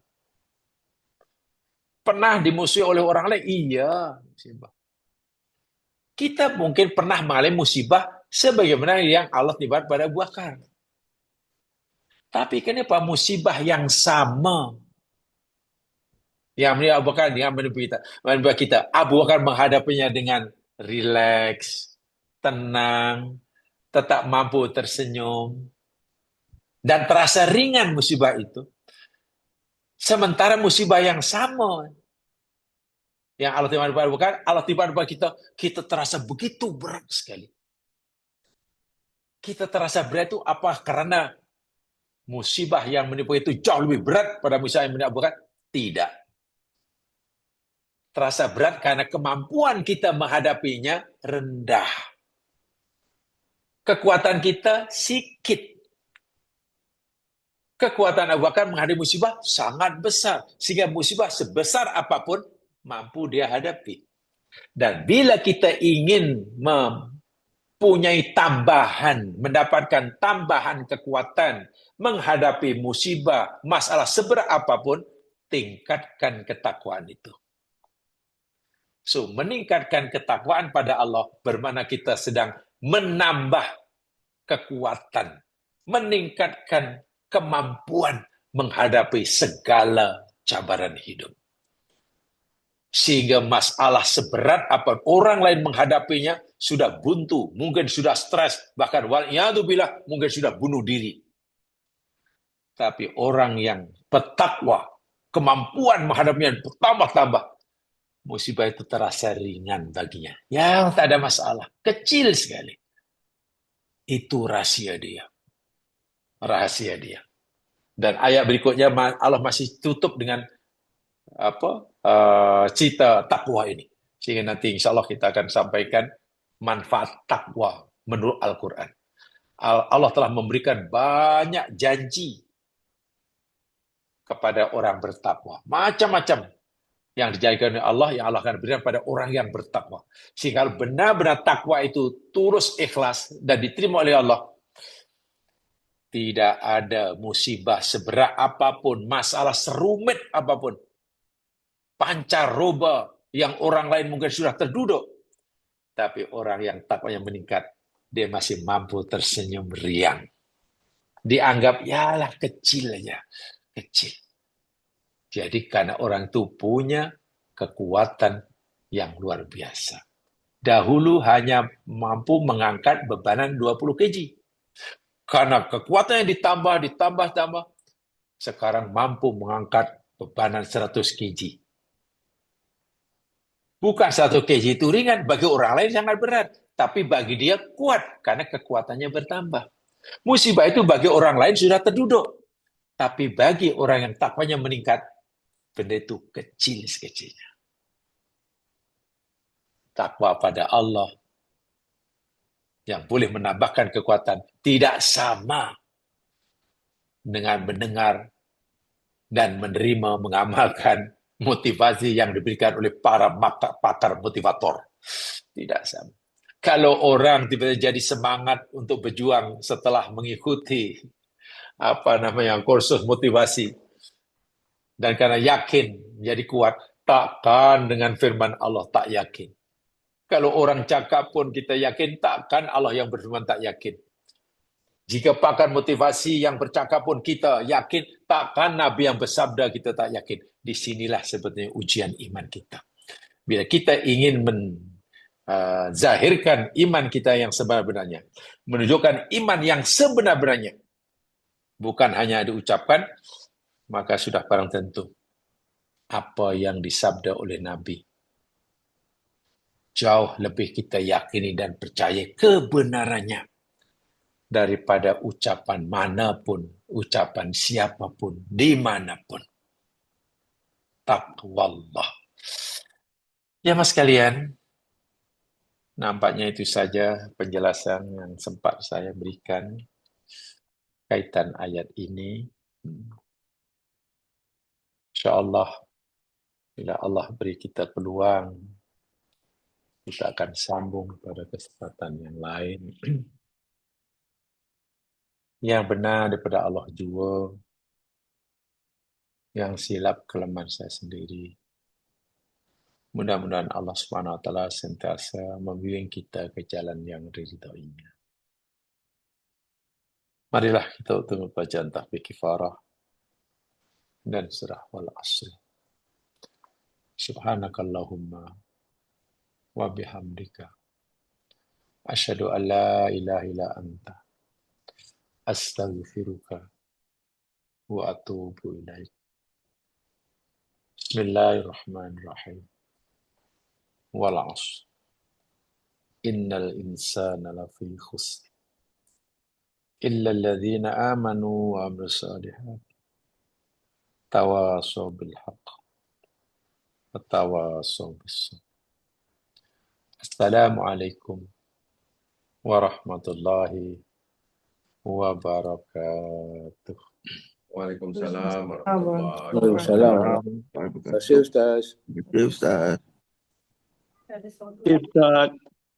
Pernah dimusuhi oleh orang lain, iya. Kita mungkin pernah mengalami musibah sebagaimana yang Allah tiba pada Abu Bakar. Tapi kenapa musibah yang sama yang menimpa Abu Bakar dengan menimpa kita, Abu Bakar menghadapinya dengan rileks, tenang, tetap mampu tersenyum, dan terasa ringan musibah itu. Sementara musibah yang sama yang Allah tiba pada Abu Bakar, Allah tiba pada kita terasa begitu berat sekali. Kita terasa berat itu apa? Karena musibah yang menimpa itu jauh lebih berat pada musibah yang menimpa Abu Bakar? Tidak. Terasa berat karena kemampuan kita menghadapinya rendah. Kekuatan kita sedikit. Kekuatan Abu Bakar menghadapi musibah sangat besar. Sehingga musibah sebesar apapun mampu dia hadapi. Dan bila kita ingin mempunyai tambahan, mendapatkan tambahan kekuatan, menghadapi musibah, masalah seberat apapun, tingkatkan ketakwaan itu. So, meningkatkan ketakwaan pada Allah bermakna kita sedang menambah kekuatan, meningkatkan kemampuan menghadapi segala cabaran hidup. Sehingga masalah seberat apa orang lain menghadapinya sudah buntu, mungkin sudah stres, bahkan wal'iyadzubillah mungkin sudah bunuh diri. Tapi orang yang bertakwa, kemampuan menghadapinya bertambah-tambah, musibah itu terasa ringan baginya. Ya, tak ada masalah. Kecil sekali. Itu rahasia dia. Rahasia dia. Dan ayat berikutnya Allah masih tutup dengan cita takwa ini. Sehingga nanti insya Allah kita akan sampaikan manfaat takwa menurut Al-Quran. Allah telah memberikan banyak janji kepada orang bertakwa. Macam-macam yang dijadikan oleh Allah, yang Allah akan berikan pada orang yang bertakwa. Sehingga benar-benar takwa itu tulus ikhlas dan diterima oleh Allah, tidak ada musibah seberat apapun, masalah serumit apapun, pancaroba yang orang lain mungkin sudah terduduk, tapi orang yang takwanya meningkat, dia masih mampu tersenyum riang. Dianggap, yalah kecil aja, kecil. Jadi karena orang itu punya kekuatan yang luar biasa. Dahulu hanya mampu mengangkat bebanan 20 kg. Karena kekuatannya ditambah, sekarang mampu mengangkat bebanan 100 kg. Bukan 1 kg itu ringan, bagi orang lain sangat berat. Tapi bagi dia kuat, karena kekuatannya bertambah. Musibah itu bagi orang lain sudah terduduk. Tapi bagi orang yang takwanya meningkat, benda itu kecil sekecilnya. Takwa pada Allah yang boleh menambahkan kekuatan tidak sama dengan mendengar dan menerima, mengamalkan motivasi yang diberikan oleh para pakar motivator. Tidak sama. Kalau orang tiba-tiba jadi semangat untuk berjuang setelah mengikuti kursus motivasi, dan karena yakin menjadi kuat, takkan dengan firman Allah tak yakin. Kalau orang cakap pun kita yakin, takkan Allah yang berfirman tak yakin. Jika pakar motivasi yang bercakap pun kita yakin, takkan Nabi yang bersabda kita tak yakin. Disinilah sebetulnya ujian iman kita. Bila kita ingin zahirkan iman kita yang sebenarnya, menunjukkan iman yang sebenar-benarnya, bukan hanya diucapkan, maka sudah barang tentu apa yang disabda oleh Nabi jauh lebih kita yakini dan percaya kebenarannya daripada ucapan manapun, ucapan siapapun, dimanapun. Taqwallah. Ya mas kalian, Nampaknya itu saja penjelasan yang sempat saya berikan kaitan ayat ini. InsyaAllah, bila Allah beri kita peluang, kita akan sambung pada kesempatan yang lain. Yang benar daripada Allah jua, yang silap kelemahan saya sendiri. Mudah-mudahan Allah SWT sentiasa membimbing kita ke jalan yang diridhoinya. Marilah kita untuk bacaan tahfiz kifarah dan surah wal asr. Subhanakallahumma wa bihamdika asyhadu an la ilaha illa anta astaghfiruka wa atubu ilaik. Bismillahirrahmanirrahim. Wal 'ashr. Innal insana lafi khusr. Illa alladhina amanu wa 'amilus shalihat. Tawasaw bil haqq wa tawasaw bis sabr. Assalamualaikum warahmatullahi wabarakatuh. Waalaikumsalam warahmatullahi Waalaikumsalam. wabarakatuh. Terima kasih Ustaz. Terima kasih, Ustaz. Ustaz.